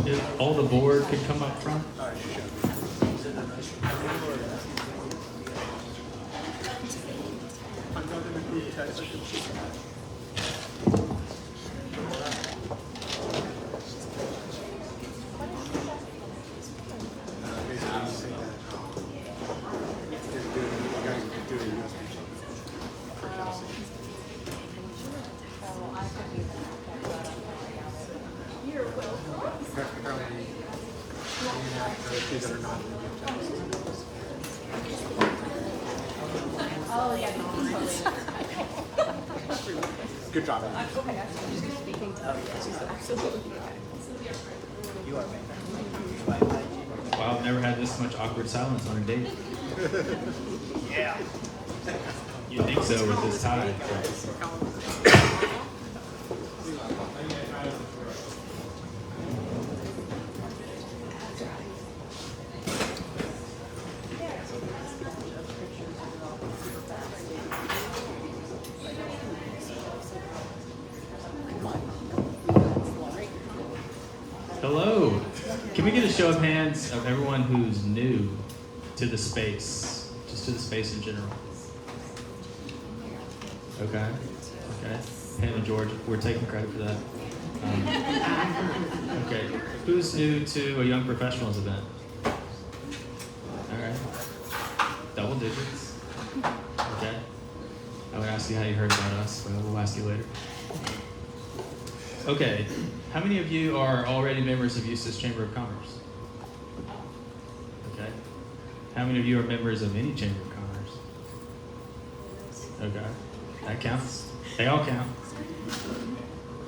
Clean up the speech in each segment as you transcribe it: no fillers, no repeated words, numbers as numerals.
If all the board could come up front. Good job. Wow, I've never had this much awkward silence on a date. Yeah. You think so with this tie? Hello. Can we get a show of hands of everyone who's new to the space, just to the space in general? Okay. Okay. Pam and George, we're taking credit for that. Okay. Who's new to a Young Professionals event? All right. Double digits. Okay. I would ask you how you heard about us, but we'll ask you later. Okay. How many of you are already members of Eustis Chamber of Commerce? Okay. How many of you are members of any Chamber of Commerce? Okay. That counts. They all count.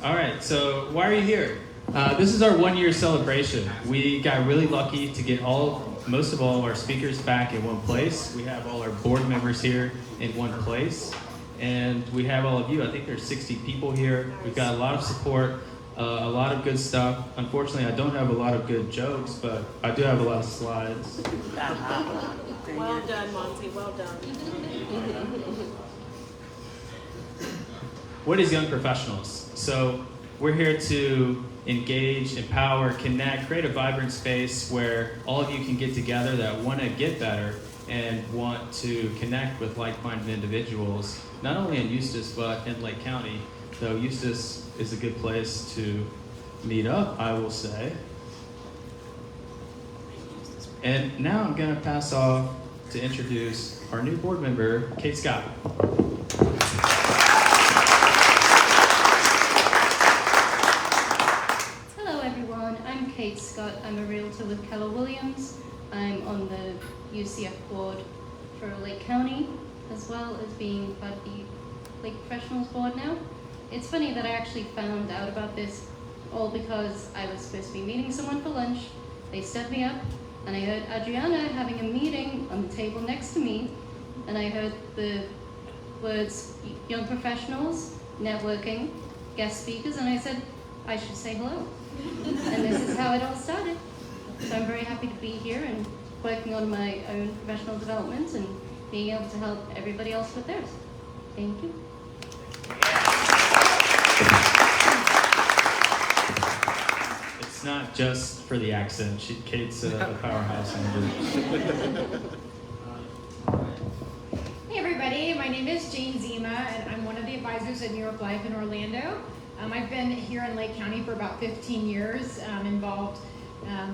All right, so why are you here? This is our 1-year celebration. We got really lucky to get most of all of our speakers back in one place. We have all our board members here in one place. And we have all of you. I think there's 60 people here. We've got a lot of support, a lot of good stuff. Unfortunately, I don't have a lot of good jokes, but I do have a lot of slides. Well done, Monty. Well done. What is Young Professionals? So we're here to engage, empower, connect, create a vibrant space where all of you can get together that want to get better and want to connect with like-minded individuals, not only in Eustis, but in Lake County. So Eustis is a good place to meet up, I will say. And now I'm going to pass off to introduce our new board member, Kate Scott. Hello everyone, I'm Kate Scott. I'm a realtor with Keller Williams. I'm on the UCF board for Lake County, as well as being part of the Lake Professionals board now. It's funny that I actually found out about this all because I was supposed to be meeting someone for lunch. They set me up, and I heard Adriana having a meeting on the table next to me, and I heard the words Young Professionals, networking, guest speakers, and I said, I should say hello. And this is how it all started. So I'm very happy to be here and working on my own professional development and being able to help everybody else with theirs. Thank you. It's not just for the accent. Kate's a powerhouse in the Hey everybody, my name is Jane Zima and I'm one of the advisors at New York Life in Orlando. I've been here in Lake County for about 15 years, involved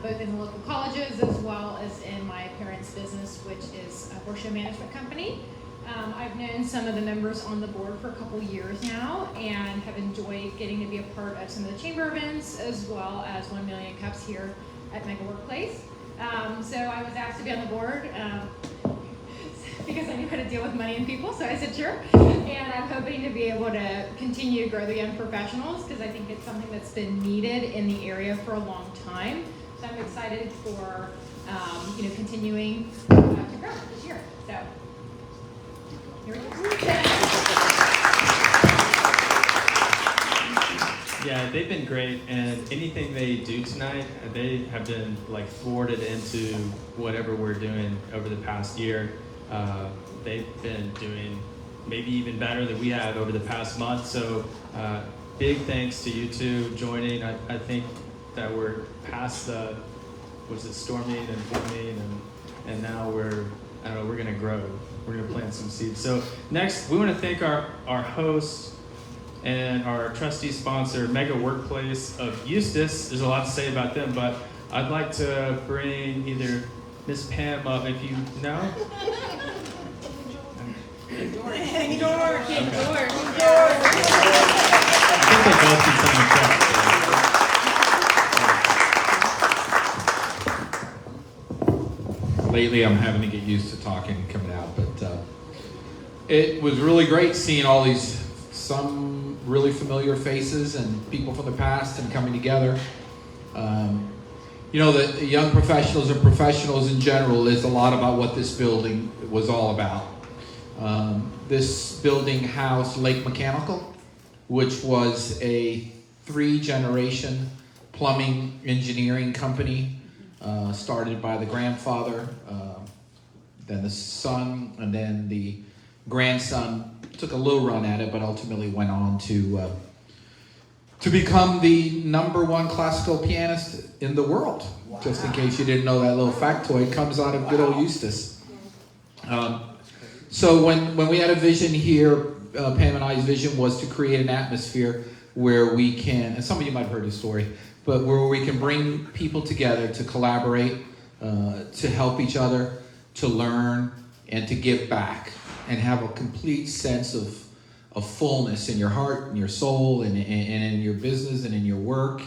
both in the local colleges as well as in my parents' business, which is a horse show management company. I've known some of the members on the board for a couple years now and have enjoyed getting to be a part of some of the chamber events as well as 1 Million Cups here at Mega Workplace. So I was asked to be on the board because I knew how to deal with money and people, so I said sure. And I'm hoping to be able to continue to grow the young professionals because I think it's something that's been needed in the area for a long time. So I'm excited for continuing to grow this year. So here we go. Yeah, they've been great, and anything they do tonight, they have been like thwarted into whatever we're doing over the past year. They've been doing maybe even better than we have over the past month. So big thanks to you two joining. I think that we're past the, storming and booming, and now we're gonna grow. We're gonna plant some seeds. So next, we want to thank our host and our trustee sponsor, Mega Workplace of Eustis. There's a lot to say about them, but I'd like to bring either Miss Pam up, if you know. King George. King George. I think they both can sign a check. Lately, I'm having to get used to talking and coming out, but it was really great seeing all these, some really familiar faces and people from the past and coming together. The young professionals and professionals in general is a lot about what this building was all about. This building housed Lake Mechanical, which was a 3-generation plumbing engineering company, started by the grandfather, then the son, and then the grandson took a little run at it, but ultimately went on to become the #1 classical pianist in the world. Wow. Just in case you didn't know that little factoid, comes out of good old Eustis. So when we had a vision here, Pam and I's vision was to create an atmosphere where we can, and some of you might have heard this story, but where we can bring people together to collaborate, to help each other, to learn, and to give back, and have a complete sense of fullness in your heart and your soul and in your business and in your work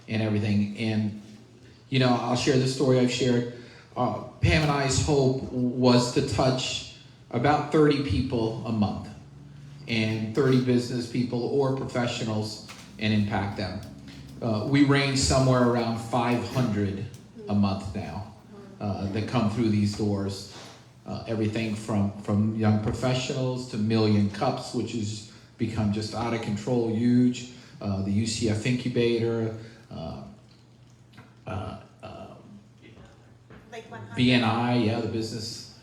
and everything. And, I'll share the story I've shared. Pam and I's hope was to touch about 30 people a month and 30 business people or professionals and impact them. We range somewhere around 500 a month now that come through these doors. Everything from young professionals to Million Cups, which has become just out of control, huge. The UCF Incubator, BNI, the business,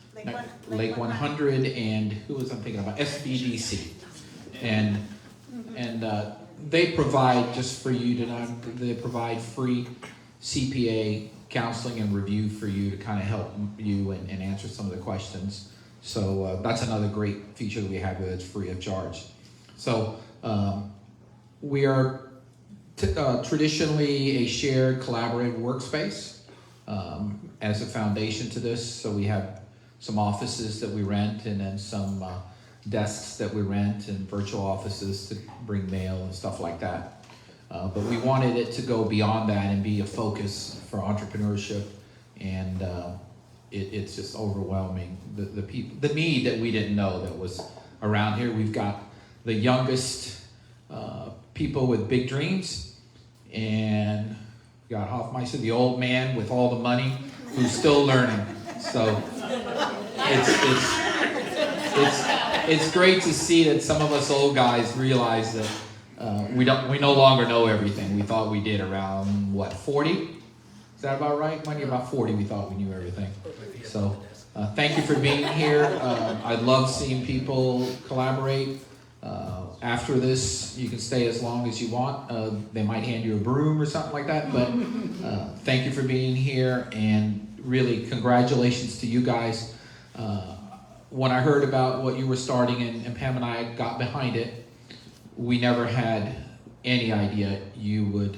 Lake 100, and who was I'm thinking about? SBDC, and they provide, just for you to know, they provide free CPA counseling and review for you to kind of help you and answer some of the questions. So that's another great feature that we have that's free of charge. So we are traditionally a shared collaborative workspace as a foundation to this. So we have some offices that we rent, and then some desks that we rent, and virtual offices to bring mail and stuff like that. But we wanted it to go beyond that and be a focus for entrepreneurship, and it's just overwhelming. The people, the need that we didn't know that was around here. We've got the youngest people with big dreams, and we got Hoffmeister, the old man with all the money, who's still learning. So it's great to see that some of us old guys realize that we no longer know everything. We thought we did around 40? Is that about right? When you're about 40, we thought we knew everything. So thank you for being here. I love seeing people collaborate. After this, you can stay as long as you want. They might hand you a broom or something like that, but thank you for being here, and really congratulations to you guys. When I heard about what you were starting, and Pam and I got behind it, we never had any idea you would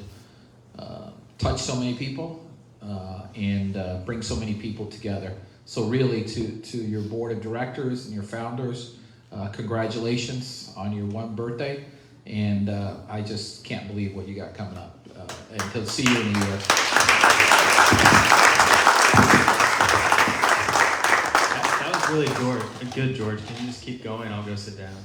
touch so many people and bring so many people together. So really, to your board of directors and your founders, congratulations on your 1 birthday, and I just can't believe what you got coming up. Until see you in a year. That was really good, George. Can you just keep going? I'll go sit down.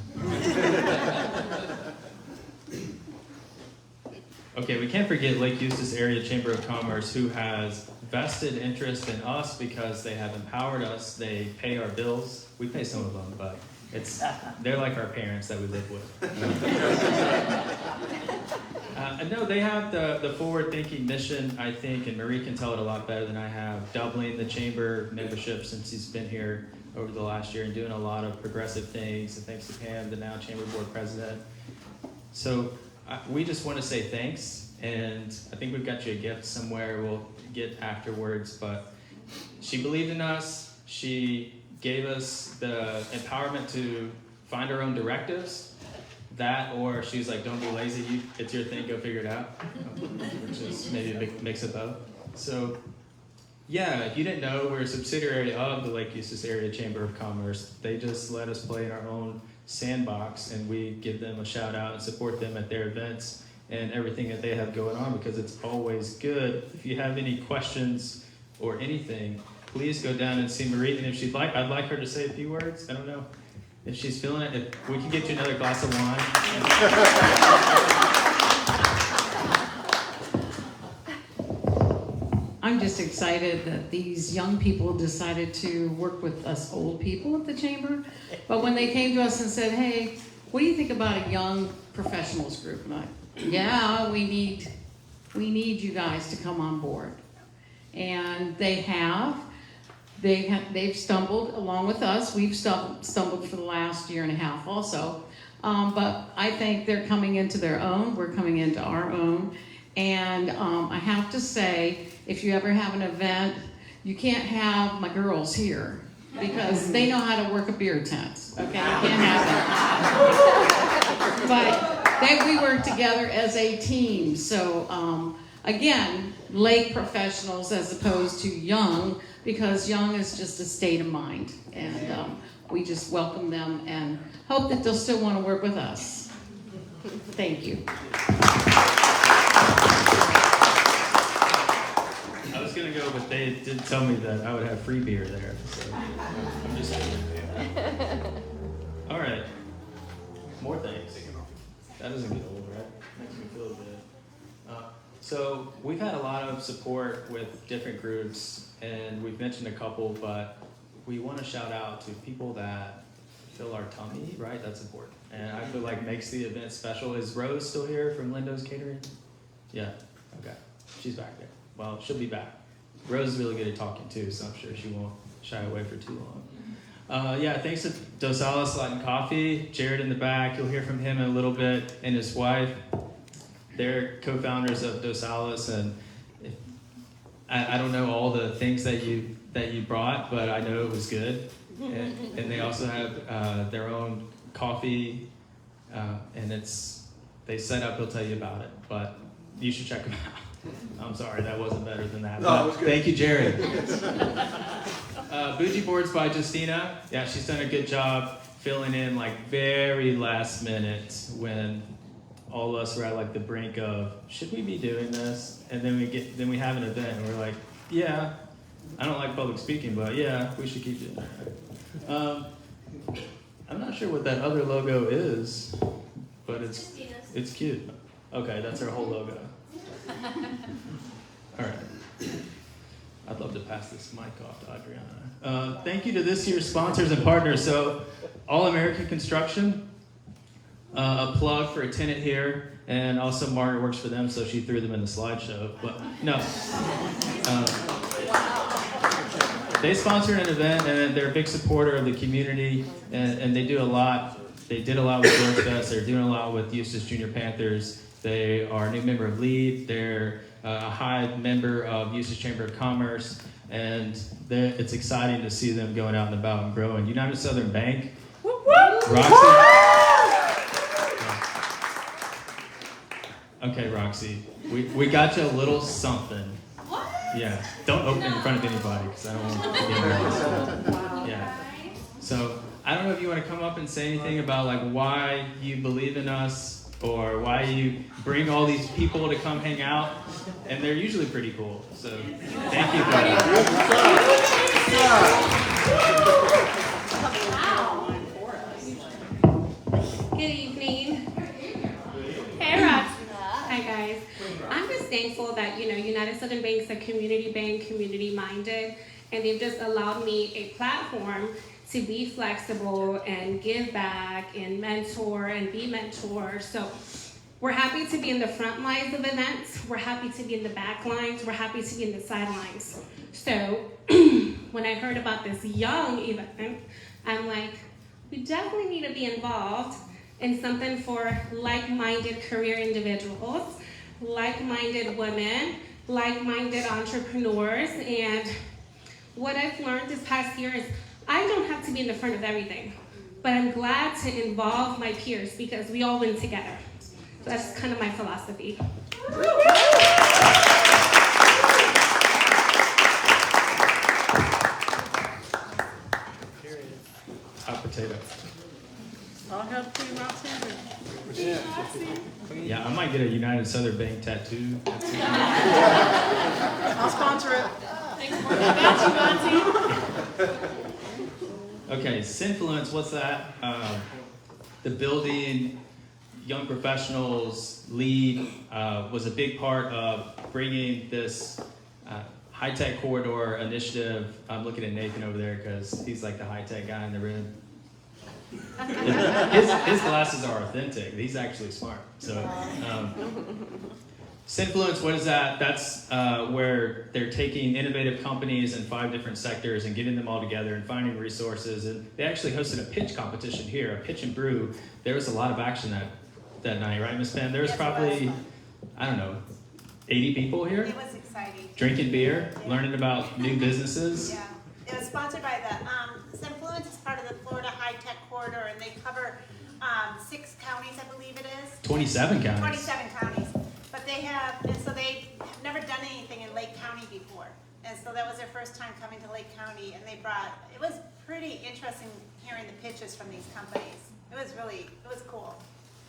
Okay, we can't forget Lake Eustis Area Chamber of Commerce, who has vested interest in us because they have empowered us. They pay our bills. We pay some of them, but they're like our parents that we live with. No, they have the forward-thinking mission, I think, and Marie can tell it a lot better than I have, doubling the chamber membership since he's been here over the last year and doing a lot of progressive things, and thanks to Pam, the now chamber board president. So we just want to say thanks, and I think we've got you a gift somewhere we'll get afterwards, but she believed in us. She gave us the empowerment to find our own directives. That, or she's like, don't be lazy, it's your thing, go figure it out, which is maybe a big mix of both. So yeah, if you didn't know, we're a subsidiary of the Lake Eustis Area Chamber of Commerce. They just let us play in our own sandbox, and we give them a shout out and support them at their events and everything that they have going on, because it's always good. If you have any questions or anything, please go down and see Marie, and if she'd like, I'd like her to say a few words. I don't know if she's feeling it. If we can get you another glass of wine. I'm just excited that these young people decided to work with us old people at the chamber. But when they came to us and said, hey, what do you think about a young professionals group? And yeah, we need you guys to come on board. And they have. They've stumbled along with us. We've stumbled for the last year and a half also. But I think they're coming into their own. We're coming into our own. And I have to say, if you ever have an event, you can't have my girls here because they know how to work a beer tent. Okay, you can't have that. But we work together as a team. So again, lake professionals as opposed to young, because young is just a state of mind. And we just welcome them and hope that they'll still want to work with us. Thank you. I was gonna go, but they did tell me that I would have free beer there. So I'm just all right. More things. That doesn't get old, right? Makes me feel good. So we've had a lot of support with different groups, and we've mentioned a couple, but we want to shout out to people that fill our tummy, right? That's important. And I feel like makes the event special. Is Rose still here from Lindo's Catering? Yeah, okay. She's back there. Well, she'll be back. Rose is really good at talking too, so I'm sure she won't shy away for too long. Yeah, thanks to Dos Alas Latin Coffee, Jared in the back. You'll hear from him in a little bit, and his wife. They're co-founders of Dos Alas, and I don't know all the things that you brought, but I know it was good. And they also have their own coffee, and they set up. He'll tell you about it, but you should check them out. I'm sorry, that wasn't better than that. No, it was good. Thank you, Jared. Bougie Boards by Justina. Yeah, she's done a good job filling in like very last minute when all of us were at like the brink of, should we be doing this? And then we have an event and we're like, yeah, I don't like public speaking, but yeah, we should keep doing that. I'm not sure what that other logo is, but it's cute. Okay, that's our whole logo. All right. I'd love to pass this mic off to Adriana. Thank you to this year's sponsors and partners. So, All American Construction, a plug for a tenant here, and also Margaret works for them, so she threw them in the slideshow. But no, they sponsored an event, and they're a big supporter of the community, and they do a lot. They did a lot with George Fest. They're doing a lot with Eustis Junior Panthers. They are a new member of LEAD. They're a high member of Eustis Chamber of Commerce, and it's exciting to see them going out and about and growing. United Southern Bank, Roxy. Okay, Roxy, we got you a little something. What? Yeah, don't open it in front of anybody because I don't want to get embarrassed. Yeah. So I don't know if you want to come up and say anything about like why you believe in us or why you bring all these people to come hang out, and they're usually pretty cool. So thank you for Good evening. Hey, Rox. Hi, guys. I'm just thankful that, United Southern Bank's a community bank, community-minded, and they've just allowed me a platform to be flexible and give back and mentor and be mentored. So we're happy to be in the front lines of events. We're happy to be in the back lines. We're happy to be in the sidelines. So when I heard about this young event, I'm like, we definitely need to be involved. and something for like-minded career individuals, like-minded women, like-minded entrepreneurs. And what I've learned this past year is I don't have to be in the front of everything, but I'm glad to involve my peers because we all win together. So that's kind of my philosophy. Hot potato. I'll help you, Roxanne. Yeah, I might get a United Southern Bank tattoo. I'll sponsor it. Okay, Synfluence, what's that? The building young professionals lead was a big part of bringing this high-tech corridor initiative. I'm looking at Nathan over there because he's like the high-tech guy in the room. His glasses are authentic. He's actually smart. So, Synfluence, what is that? That's where they're taking innovative companies in 5 different sectors and getting them all together and finding resources. And they actually hosted a pitch competition here, a pitch and brew. There was a lot of action that night, right, Miss Pam? There was probably, I don't know, 80 people here? It was exciting. Drinking beer, learning about new businesses. Yeah. It was sponsored by the Synfluence is part of the Florida High Tech Corridor, and they cover 6 counties, I believe it is. 27 counties. 27 counties. But they have, and so they have never done anything in Lake County before. And so that was their first time coming to Lake County, and it was pretty interesting hearing the pitches from these companies. It was cool.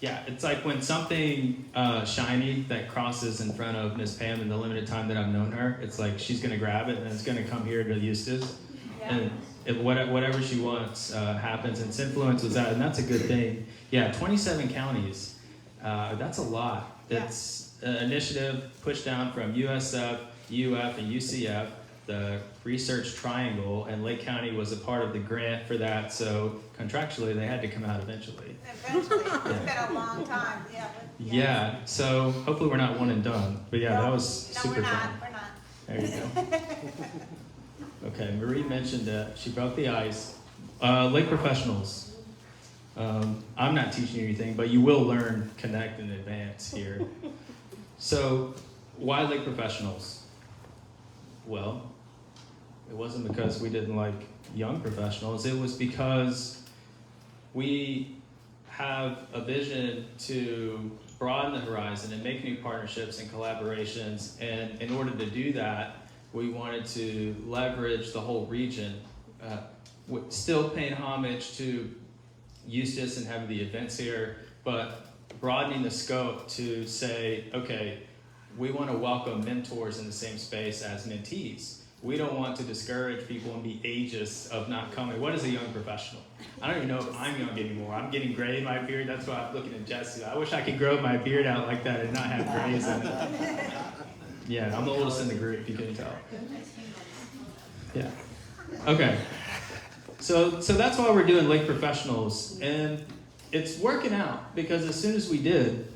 Yeah, it's like when something shiny that crosses in front of Miss Pam in the limited time that I've known her, it's like she's going to grab it and it's going to come here to Eustis. Yeah. And whatever she wants happens. And Synfluence was that, and that's a good thing. Yeah, 27 counties. That's a lot. That's an initiative pushed down from USF, UF, and UCF, the research triangle, and Lake County was a part of the grant for that, so contractually they had to come out eventually. Eventually. It's been a long time. Yeah. Yeah, so hopefully we're not one and done. But yeah, that was super fun. We're not. There you go. Okay, Marie mentioned that she broke the ice. Lake professionals. I'm not teaching you anything, but you will learn Connect in advance here. So, why Lake professionals? Well, it wasn't because we didn't like young professionals. It was because we have a vision to broaden the horizon and make new partnerships and collaborations. And in order to do that, we wanted to leverage the whole region, still paying homage to Eustis and having the events here, but broadening the scope to say, okay, we want to welcome mentors in the same space as mentees. We don't want to discourage people and be ageist of not coming. What is a young professional? I don't even know if I'm young anymore. I'm getting gray in my beard. That's why I'm looking at Jesse. I wish I could grow my beard out like that and not have grays in it. Yeah, I'm the oldest in the group, you can tell. Yeah. Okay. So that's why we're doing Lake Professionals. And it's working out because as soon as we did,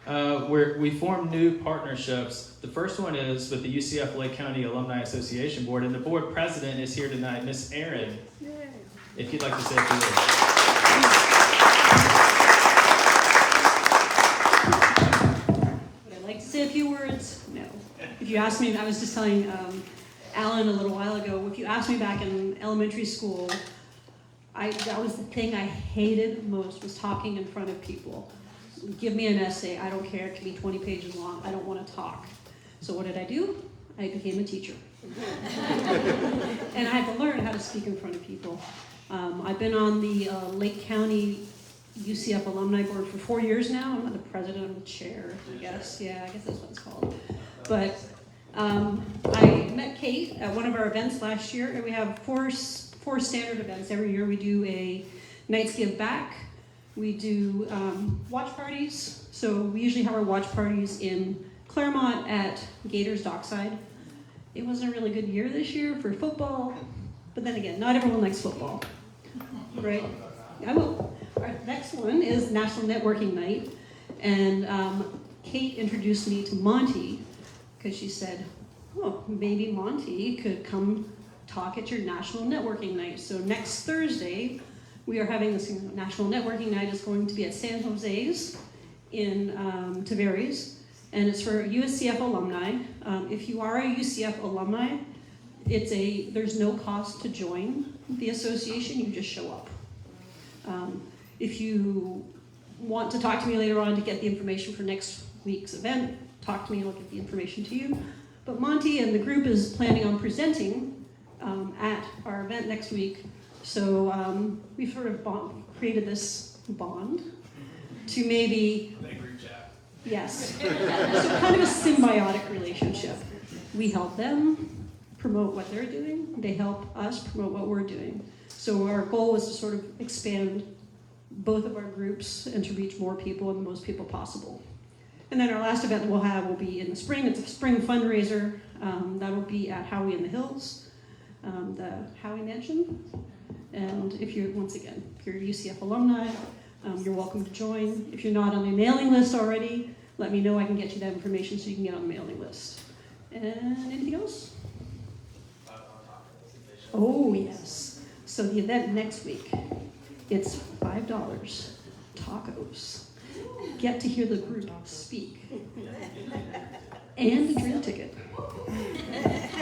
we formed new partnerships. The first one is with the UCF Lake County Alumni Association Board, and the board president is here tonight, Miss Erin. If you'd like to say a few words. Would I like to say a few words? No. If you asked me, I was just telling Alan a little while ago, if you asked me back in elementary school, that was the thing I hated most, was talking in front of people. Give me an essay, I don't care, it can be 20 pages long, I don't want to talk. So what did I do? I became a teacher. And I had to learn how to speak in front of people. I've been on the Lake County UCF Alumni Board for 4 years now. I'm not the president, I'm the chair, I guess. Yeah, I guess that's what it's called. But I met Kate at one of our events last year, and we have four standard events. Every year we do a Nights Give Back. We do watch parties. So we usually have our watch parties in Claremont at Gators Dockside. It wasn't a really good year this year for football, but then again, not everyone likes football, right? I will. Our next one is National Networking Night, and Kate introduced me to Monty because she said, oh, maybe Monty could come talk at your National Networking Night. So next Thursday, we are having this national networking night. It's going to be at San Jose's in Tavares, and it's for USCF alumni. If you are a UCF alumni, there's no cost to join the association. You just show up. If you want to talk to me later on to get the information for next week's event, talk to me and I'll get the information to you. But Monty and the group is planning on presenting at our event next week. So we've sort of created this bond to maybe, yes, so kind of a symbiotic relationship. We help them promote what they're doing. They help us promote what we're doing. So our goal is to sort of expand both of our groups and to reach more people and the most people possible. And then our last event will be in the spring. It's a spring fundraiser. That'll be at Howie in the Hills, the Howie Mansion. And if you're a UCF alumni, you're welcome to join. If you're not on the mailing list already, let me know. I can get you that information so you can get on the mailing list. And anything else? Oh, yes. So the event next week, it's $5, tacos. Get to hear the group speak. And a drink ticket.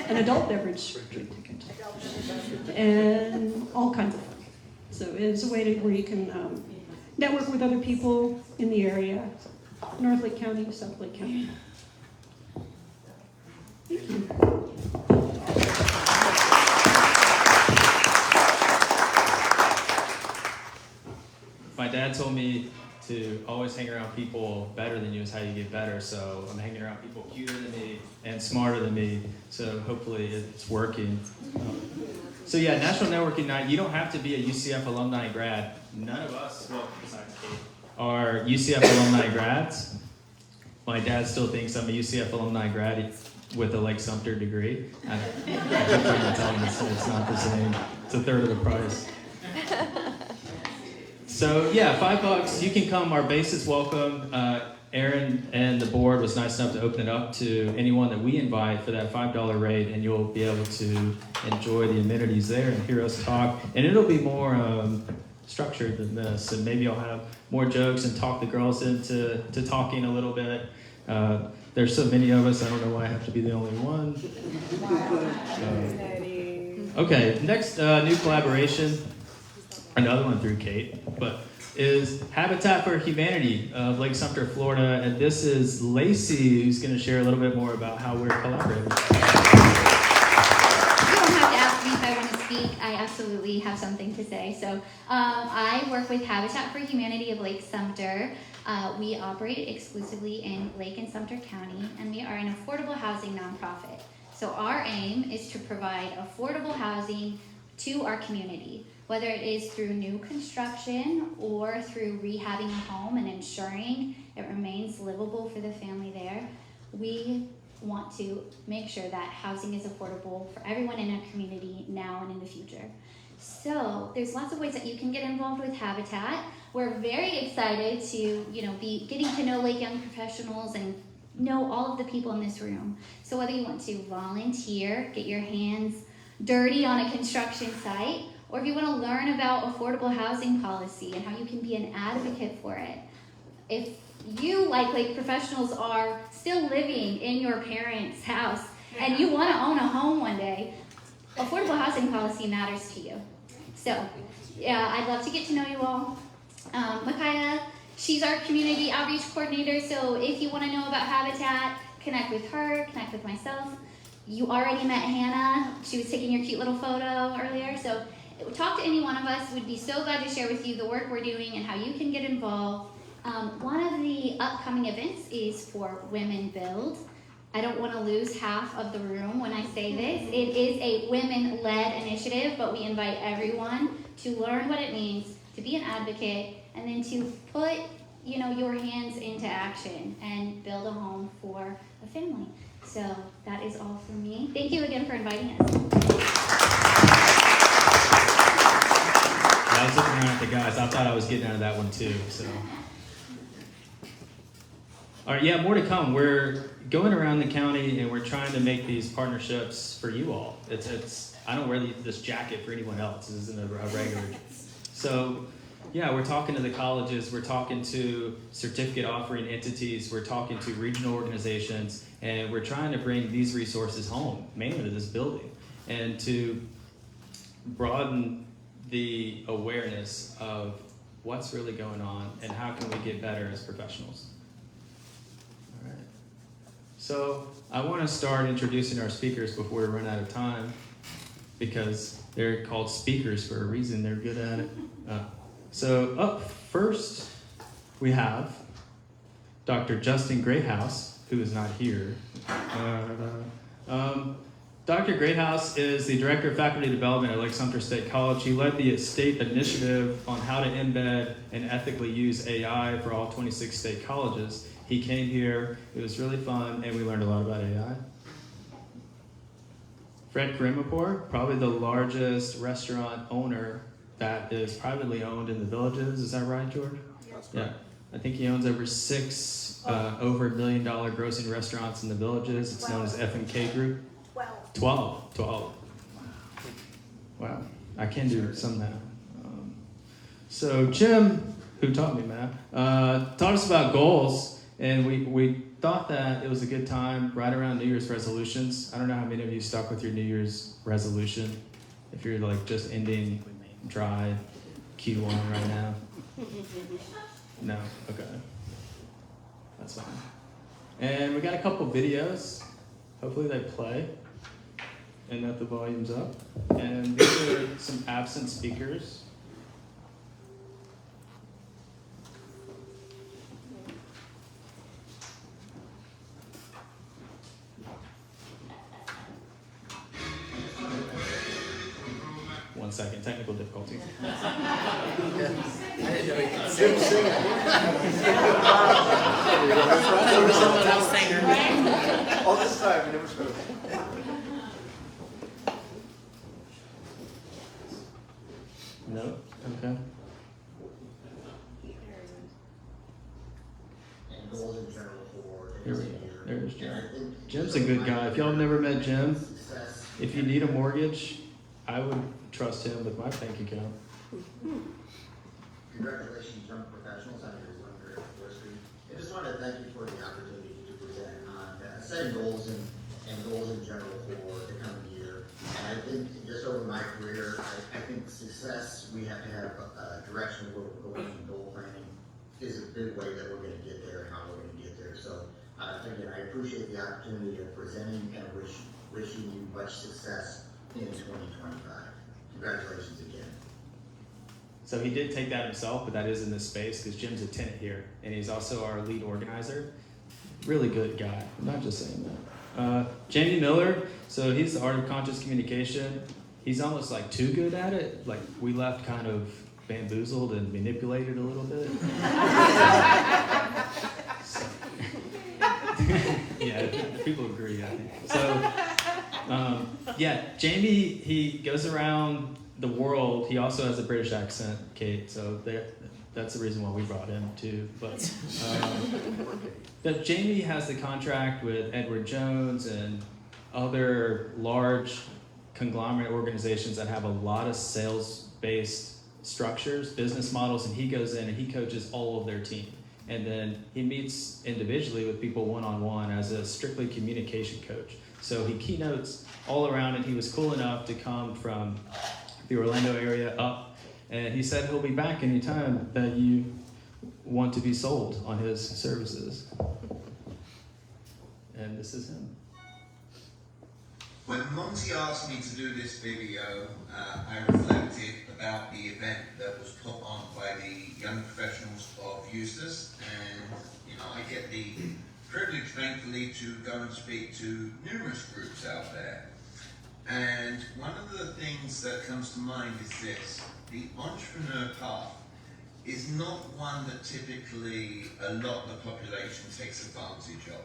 An adult beverage drink ticket. And all kinds of fun. So it's a way where you can network with other people in the area. North Lake County, South Lake County. Thank you. My dad told me to always hang around people better than you is how you get better. So I'm hanging around people cuter than me and smarter than me. So hopefully it's working. So yeah, National Networking Night. You don't have to be a UCF alumni grad. None of us, well, besides Kate, are UCF alumni grads. My dad still thinks I'm a UCF alumni grad with a Lake Sumter degree. I can't tell him it's not the same. It's a third of the price. So yeah, $5. You can come. Our base is welcome. Aaron and the board was nice enough to open it up to anyone that we invite for that $5 rate, and you'll be able to enjoy the amenities there and hear us talk. And it'll be more structured than this, and maybe I'll have more jokes and talk the girls into talking a little bit. There's so many of us. I don't know why I have to be the only one. Okay, next new collaboration. Another one through Kate, but is Habitat for Humanity of Lake Sumter, Florida. And this is Lacey, who's going to share a little bit more about how we're collaborating. You don't have to ask me if I want to speak. I absolutely have something to say. So I work with Habitat for Humanity of Lake Sumter. We operate exclusively in Lake and Sumter County, and we are an affordable housing nonprofit. So our aim is to provide affordable housing to our community, whether it is through new construction or through rehabbing a home and ensuring it remains livable for the family there. We want to make sure that housing is affordable for everyone in our community now and in the future. So there's lots of ways that you can get involved with Habitat. We're very excited to, be getting to know Lake Young professionals and know all of the people in this room. So whether you want to volunteer, get your hands dirty on a construction site, or if you want to learn about affordable housing policy and how you can be an advocate for it. If you, like Lake professionals, are still living in your parents' house and you want to own a home one day, affordable housing policy matters to you. So, yeah, I'd love to get to know you all. Micaiah, she's our community outreach coordinator, so if you want to know about Habitat, connect with her, connect with myself. You already met Hannah. She was taking your cute little photo earlier, so talk to any one of us. We'd be so glad to share with you the work we're doing and how you can get involved. One of the upcoming events is for Women Build. I don't want to lose half of the room when I say this. It is a women-led initiative, but we invite everyone to learn what it means to be an advocate and then to put your hands into action and build a home for a family. So that is all for me. Thank you again for inviting us. I was looking around at the guys. I thought I was getting out of that one too. So, all right, yeah, more to come. We're going around the county and we're trying to make these partnerships for you all. It's I don't wear this jacket for anyone else. This isn't a regular So, yeah, we're talking to the colleges, we're talking to certificate offering entities, we're talking to regional organizations, and we're trying to bring these resources home, mainly to this building, and to broaden the awareness of what's really going on and how can we get better as professionals. All right. So I want to start introducing our speakers before we run out of time, because they're called speakers for a reason. They're good at it. So up first, we have Dr. Justin Greathouse, who is not here. Dr. Greathouse is the Director of Faculty Development at Lake Sumter State College. He led the state initiative on how to embed and ethically use AI for all 26 state colleges. He came here, it was really fun, and we learned a lot about AI. Fred Grimapur, probably the largest restaurant owner that is privately owned in the Villages. Is that right, George? Yeah. I think he owns over 6 over $1 million grossing restaurants in the Villages. It's known as F&K Group. 12. Wow. I can do some math. So Jim, who taught me math, taught us about goals, and we thought that it was a good time right around New Year's resolutions. I don't know how many of you stuck with your New Year's resolution, if you're like just ending dry Q1 right now. No? Okay. That's fine. And we got a couple videos. Hopefully they play and that the volume's up. And these are some absent speakers. One second, technical difficulty. All this time, we never spoke. No? Okay. Here we go. There's Jim. Jim's a good guy. If y'all have never met Jim, if you need a mortgage, I would trust him with my bank account. Congratulations, young professionals on your 1 year anniversary. I just wanted to thank you for the opportunity to present on setting goals and goals in general for the coming year. And I think just over my career, I think success, we have to have a direction where we're going, and goal planning is a big way that we're going to get there and how we're going to get there. So again, I appreciate the opportunity of presenting and wishing you much success in 2025. Congratulations again. So he did take that himself, but that is in this space because Jim's a tenant here, and he's also our lead organizer. Really good guy. I'm not just saying that. Jamie Miller, so he's the art of conscious communication. He's almost like too good at it. Like we left kind of bamboozled and manipulated a little bit. Yeah, people agree, I think. So, yeah, Jamie, he goes around the world. He also has a British accent, Kate, so that's the reason why we brought him too. But Jamie has the contract with Edward Jones and other large conglomerate organizations that have a lot of sales-based structures, business models, and he goes in and he coaches all of their team. And then he meets individually with people one-on-one as a strictly communication coach. So he keynotes all around, and he was cool enough to come from the Orlando area up. And he said he'll be back anytime that you want to be sold on his services. And this is him. When Monty asked me to do this video, I reflected about the event that was put on by the young professionals of Eustis, and I get the privilege, thankfully, to go and speak to numerous groups out there. And one of the things that comes to mind is this: the entrepreneur path is not one that typically a lot of the population takes advantage of.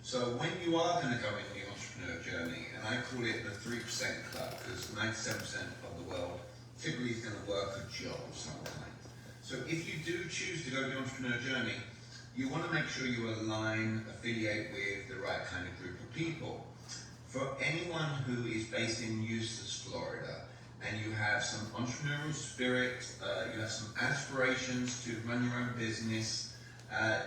So when you are going to go in the entrepreneur journey, and I call it the 3% club, because 97% of the world typically is going to work a job of some kind. So if you do choose to go the entrepreneur journey, you want to make sure you affiliate with the right kind of group of people. For anyone who is based in Eustis, Florida, and you have some entrepreneurial spirit, you have some aspirations to run your own business,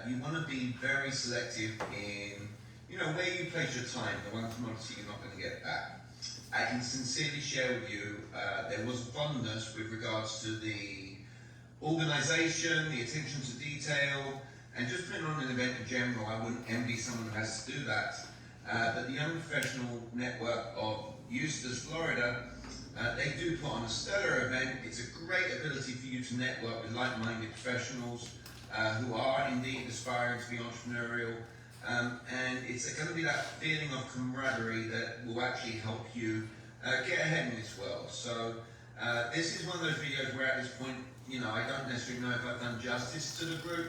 you want to be very selective in, where you place your time. The one commodity you're not going to get back. I can sincerely share with you, there was fondness with regards to the organisation, the attention to detail, and just putting on an event in general. I wouldn't envy someone who has to do that. But the Young Professional Network of Eustis, Florida, they do put on a stellar event. It's a great ability for you to network with like-minded professionals who are indeed aspiring to be entrepreneurial. And it's going to be that feeling of camaraderie that will actually help you get ahead in this world. So this is one of those videos where at this point, I don't necessarily know if I've done justice to the group,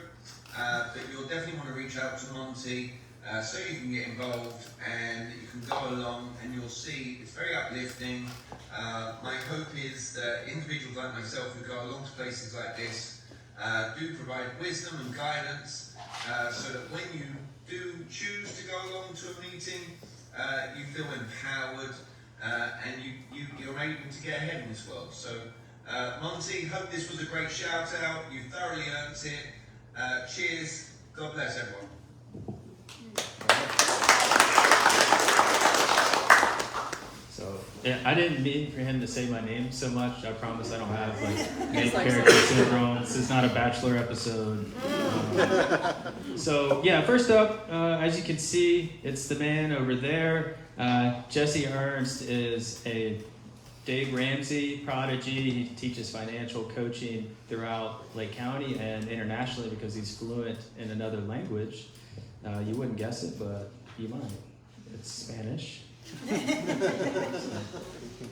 but you'll definitely want to reach out to Monty so you can get involved and you can go along, and you'll see it's very uplifting. My hope is that individuals like myself who go along to places like this do provide wisdom and guidance so that when you do choose to go along to a meeting, you feel empowered and you're able to get ahead in this world. So Monty, hope this was a great shout out. You thoroughly earned it. Cheers. God bless everyone. So yeah, I didn't mean for him to say my name so much. I promise I don't have main character syndrome. This is not a Bachelor episode. So yeah, first up, as you can see, it's the man over there. Jesse Ernst is a Dave Ramsey prodigy. He teaches financial coaching throughout Lake County and internationally because he's fluent in another language. You wouldn't guess it, but you might. It's Spanish.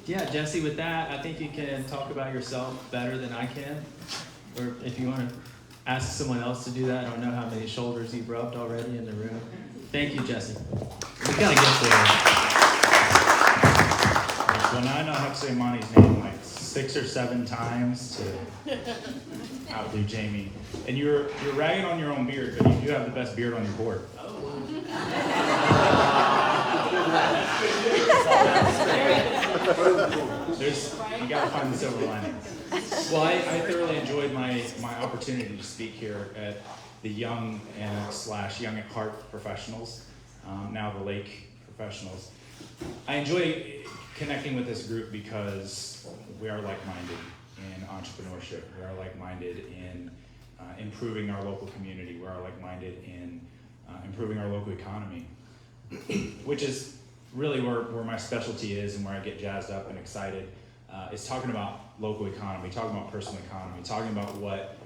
Yeah, Jesse, with that, I think you can talk about yourself better than I can. Or if you want to ask someone else to do that, I don't know how many shoulders you've rubbed already in the room. Thank you, Jesse. We gotta get there. Well, now I know how to say Monty's name like 6 or 7 times to outdo Jamie. And you're ragging on your own beard, but you do have the best beard on your board. You gotta find the silver lining. Well, I thoroughly enjoyed my opportunity to speak here at the Young / Young at Heart professionals, now the Lake professionals. I enjoy connecting with this group because we are like-minded in entrepreneurship. We are like-minded in improving our local community. We are like-minded in improving our local economy, which is really where my specialty is and where I get jazzed up and excited, is talking about local economy, talking about personal economy, talking about what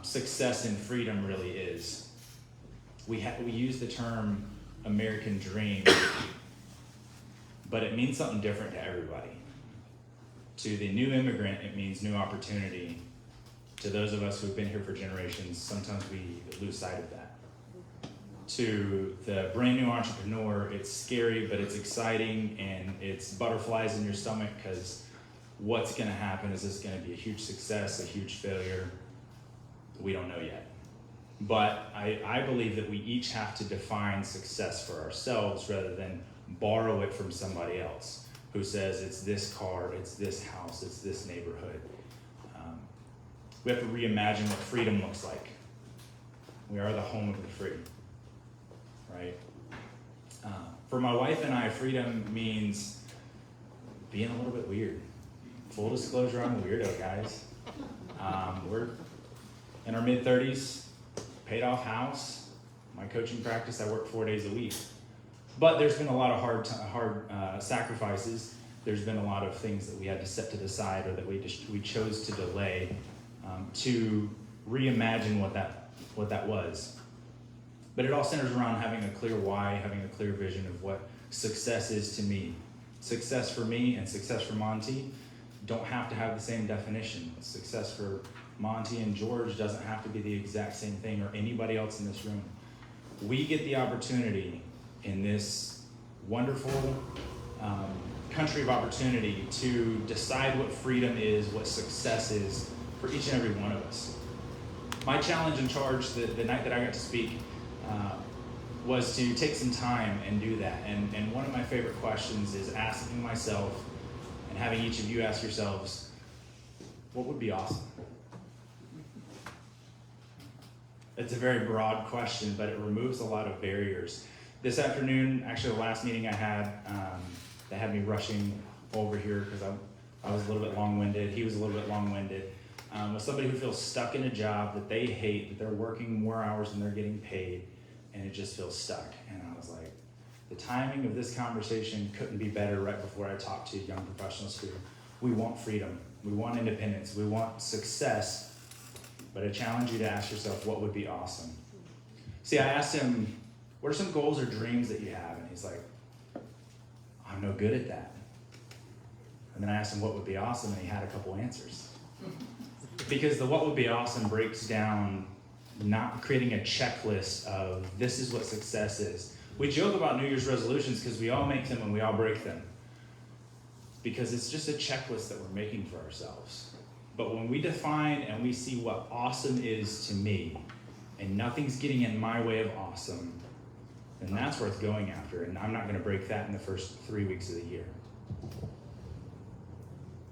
success and freedom really is. We use the term American dream, but it means something different to everybody. To the new immigrant, it means new opportunity. To those of us who've been here for generations, sometimes we lose sight of that. To the brand new entrepreneur, it's scary, but it's exciting, and it's butterflies in your stomach because what's gonna happen? Is this gonna be a huge success, a huge failure? We don't know yet. But I believe that we each have to define success for ourselves rather than borrow it from somebody else who says it's this car, it's this house, it's this neighborhood. We have to reimagine what freedom looks like. We are the home of the free, right? For my wife and I, freedom means being a little bit weird. Full disclosure, I'm a weirdo, guys. We're in our mid-30s, paid off house. My coaching practice, I work 4 days a week. But there's been a lot of hard sacrifices. There's been a lot of things that we had to set to the side, or that we chose to delay to reimagine what that was. But it all centers around having a clear why, having a clear vision of what success is to me. Success for me and success for Monty don't have to have the same definition. Success for Monty and George doesn't have to be the exact same thing, or anybody else in this room. We get the opportunity in this wonderful country of opportunity to decide what freedom is, what success is for each and every one of us. My challenge and charge the night that I got to speak was to take some time and do that. And one of my favorite questions is asking myself and having each of you ask yourselves, what would be awesome? It's a very broad question, but it removes a lot of barriers. This afternoon, actually the last meeting I had, they had me rushing over here because I was a little bit long-winded. He was a little bit long-winded. With somebody who feels stuck in a job that they hate, that they're working more hours than they're getting paid, and it just feels stuck. And I was like, the timing of this conversation couldn't be better right before I talked to young professionals who, we want freedom, we want independence, we want success, but I challenge you to ask yourself, what would be awesome? See, I asked him, what are some goals or dreams that you have? And he's like, I'm no good at that. And then I asked him what would be awesome, and he had a couple answers. Because the what would be awesome breaks down not creating a checklist of this is what success is. We joke about New Year's resolutions because we all make them and we all break them. Because it's just a checklist that we're making for ourselves. But when we define and we see what awesome is to me, and nothing's getting in my way of awesome, then that's worth going after. And I'm not going to break that in the first 3 weeks of the year.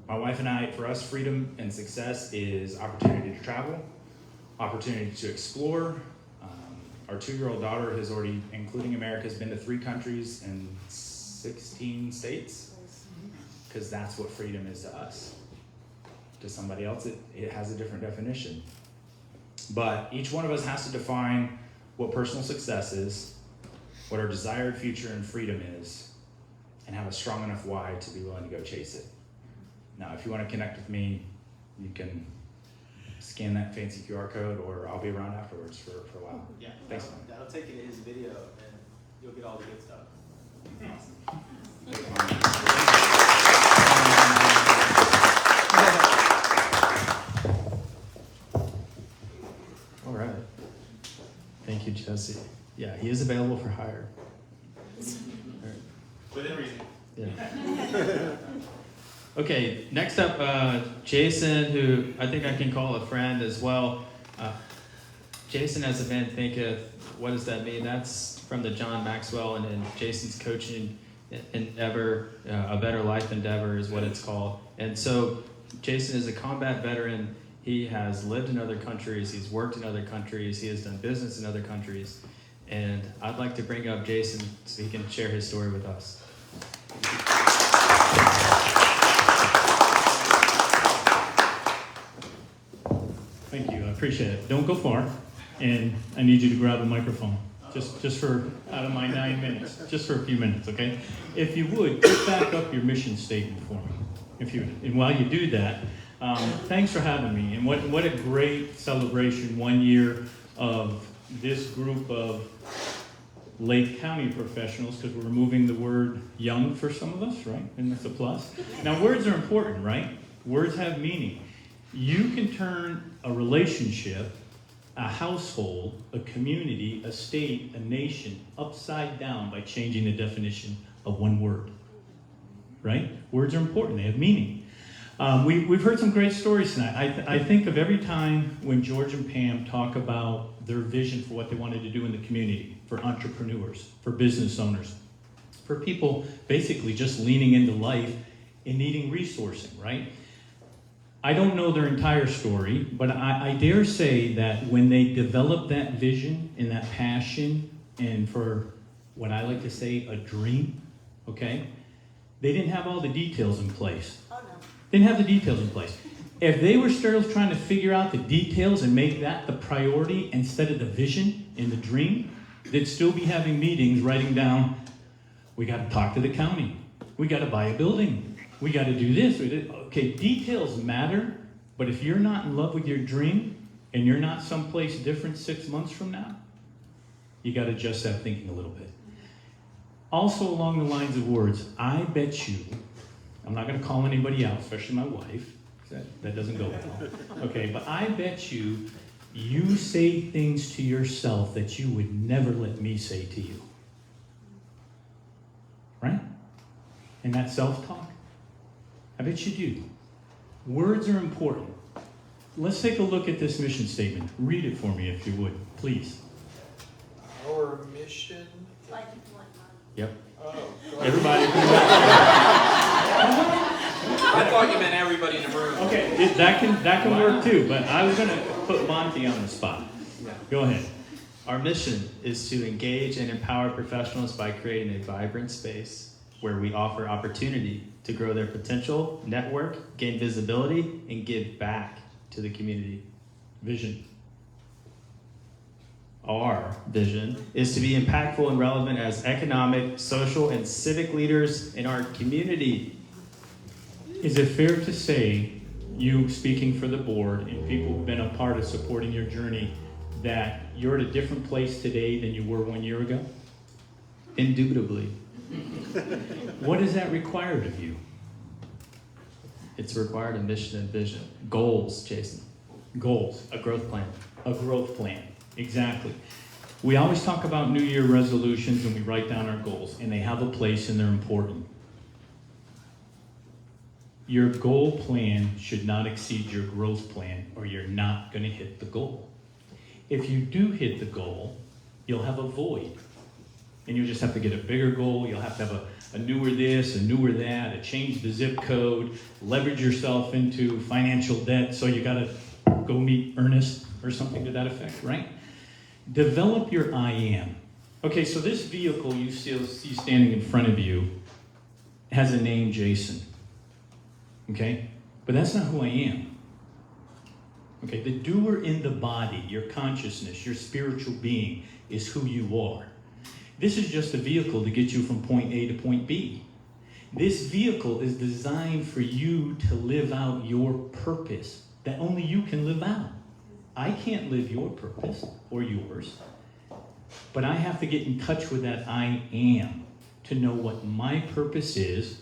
My wife and I, for us, freedom and success is opportunity to travel, opportunity to explore. Our 2-year-old daughter has already, including America, has been to 3 countries and 16 states, because that's what freedom is to us. To somebody else, it has a different definition. But each one of us has to define what personal success is, what our desired future and freedom is, and have a strong enough why to be willing to go chase it. Now, if you want to connect with me, you can scan that fancy QR code, or I'll be around afterwards for a while. Yeah, Thanks. that'll take you to his video, and you'll get all the good stuff. All right. Thank you, Jesse. Yeah, he is available for hire. Within reason. Yeah. Okay, next up, Jason, who I think I can call a friend as well. Jason has a been Thinketh. What does that mean? That's from the John Maxwell and Jason's coaching endeavor, A Better Life Endeavor is what it's called. And so Jason is a combat veteran. He has lived in other countries. He's worked in other countries. He has done business in other countries. And I'd like to bring up Jason so he can share his story with us. Thank you, I appreciate it. Don't go far, and I need you to grab a microphone, just for, out of my 9 minutes, just for a few minutes, okay? If you would, put back up your mission statement for me, and while you do that, thanks for having me, and what a great celebration, 1 year of this group of Lake County professionals, because we're removing the word young for some of us, right? And that's a plus. Now, words are important, right? Words have meaning. You can turn a relationship, a household, a community, a state, a nation upside down by changing the definition of one word, right? Words are important, they have meaning. We've heard some great stories tonight. I think of every time when George and Pam talk about their vision for what they wanted to do in the community, for entrepreneurs, for business owners, for people basically just leaning into life and needing resourcing, right? I don't know their entire story, but I dare say that when they developed that vision and that passion, and for what I like to say, a dream, okay, they didn't have all the details in place. Oh, no. Didn't have the details in place. If they were still trying to figure out the details and make that the priority instead of the vision and the dream, they'd still be having meetings, writing down, we got to talk to the county. We got to buy a building. We got to do this. Okay, details matter, but if you're not in love with your dream and you're not someplace different 6 months from now, you got to adjust that thinking a little bit. Also along the lines of words, I bet you, I'm not going to call anybody out, especially my wife, that doesn't go well. Okay, but I bet you say things to yourself that you would never let me say to you. Right? And that self-talk? I bet you do. Words are important. Let's take a look at this mission statement. Read it for me if you would, please. Our mission. Yep. Oh, Everybody. thought you meant everybody in the room. Okay, that can work too, but I was gonna put Monty on the spot. Go ahead. Our mission is to engage and empower professionals by creating a vibrant space where we offer opportunity to grow their potential, network, gain visibility, and give back to the community. Vision. Our vision is to be impactful and relevant as economic, social, and civic leaders in our community. Is it fair to say, you speaking for the board and people who've been a part of supporting your journey, that you're at a different place today than you were 1 year ago? Indubitably. What is that required of you? It's required a mission and vision. Goals, Jason. Goals. A growth plan. A growth plan. Exactly. We always talk about New Year resolutions and we write down our goals, and they have a place and they're important. Your goal plan should not exceed your growth plan, or you're not going to hit the goal. If you do hit the goal, you'll have a void. And you'll just have to get a bigger goal. You'll have to have a newer this, a newer that, a change the zip code, leverage yourself into financial debt, so you got to go meet Ernest or something to that effect, right? Develop your I am. Okay, so this vehicle you still see standing in front of you has a name, Jason. Okay? But that's not who I am. Okay, the doer in the body, your consciousness, your spiritual being, is who you are. This is just a vehicle to get you from point A to point B. This vehicle is designed for you to live out your purpose that only you can live out. I can't live your purpose or yours, but I have to get in touch with that I am to know what my purpose is,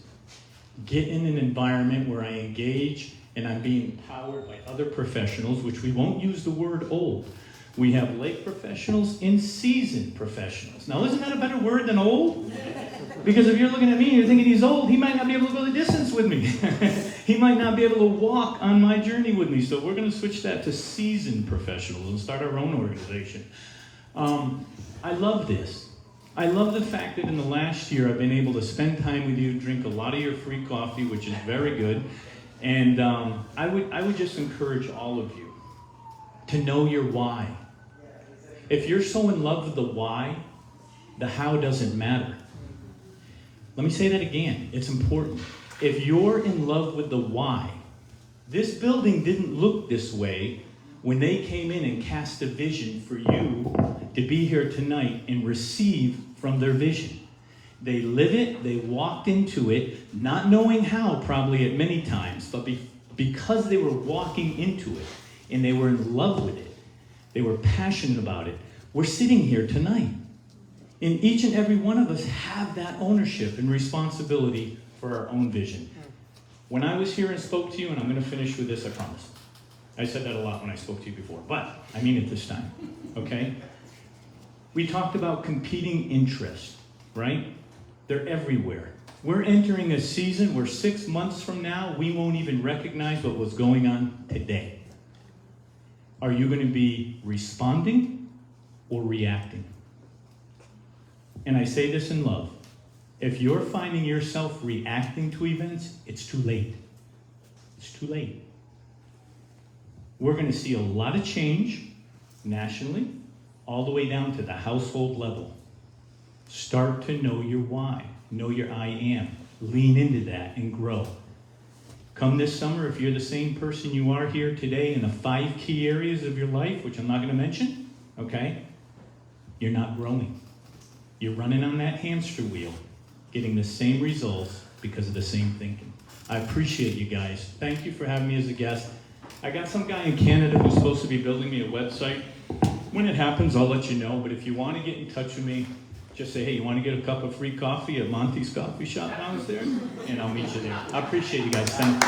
get in an environment where I engage and I'm being empowered by other professionals, which we won't use the word old. We have lake professionals and seasoned professionals. Now, isn't that a better word than old? Because if you're looking at me and you're thinking he's old, he might not be able to go the distance with me. He might not be able to walk on my journey with me. So we're going to switch that to seasoned professionals and start our own organization. I love this. I love the fact that in the last year I've been able to spend time with you, drink a lot of your free coffee, which is very good. And I would just encourage all of you to know your why. If you're so in love with the why, the how doesn't matter. Let me say that again. It's important. If you're in love with the why, this building didn't look this way when they came in and cast a vision for you to be here tonight and receive from their vision. They live it, they walked into it, not knowing how probably at many times, but because they were walking into it and they were in love with it, they were passionate about it. We're sitting here tonight. And each and every one of us have that ownership and responsibility for our own vision. When I was here and spoke to you, and I'm going to finish with this, I promise. I said that a lot when I spoke to you before, but I mean it this time, okay? We talked about competing interests, right? They're everywhere. We're entering a season where 6 months from now, we won't even recognize what was going on today. Are you going to be responding or reacting? And I say this in love. If you're finding yourself reacting to events, it's too late. It's too late. We're going to see a lot of change nationally, all the way down to the household level. Start to know your why. Know your I am. Lean into that and grow. Come this summer, if you're the same person you are here today in the 5 key areas of your life, which I'm not going to mention, okay? You're not growing. You're running on that hamster wheel, getting the same results because of the same thinking. I appreciate you guys. Thank you for having me as a guest. I got some guy in Canada who's supposed to be building me a website. When it happens, I'll let you know. But if you want to get in touch with me, just say, hey, you want to get a cup of free coffee at Monty's Coffee Shop downstairs? And I'll meet you there. I appreciate you guys. Thank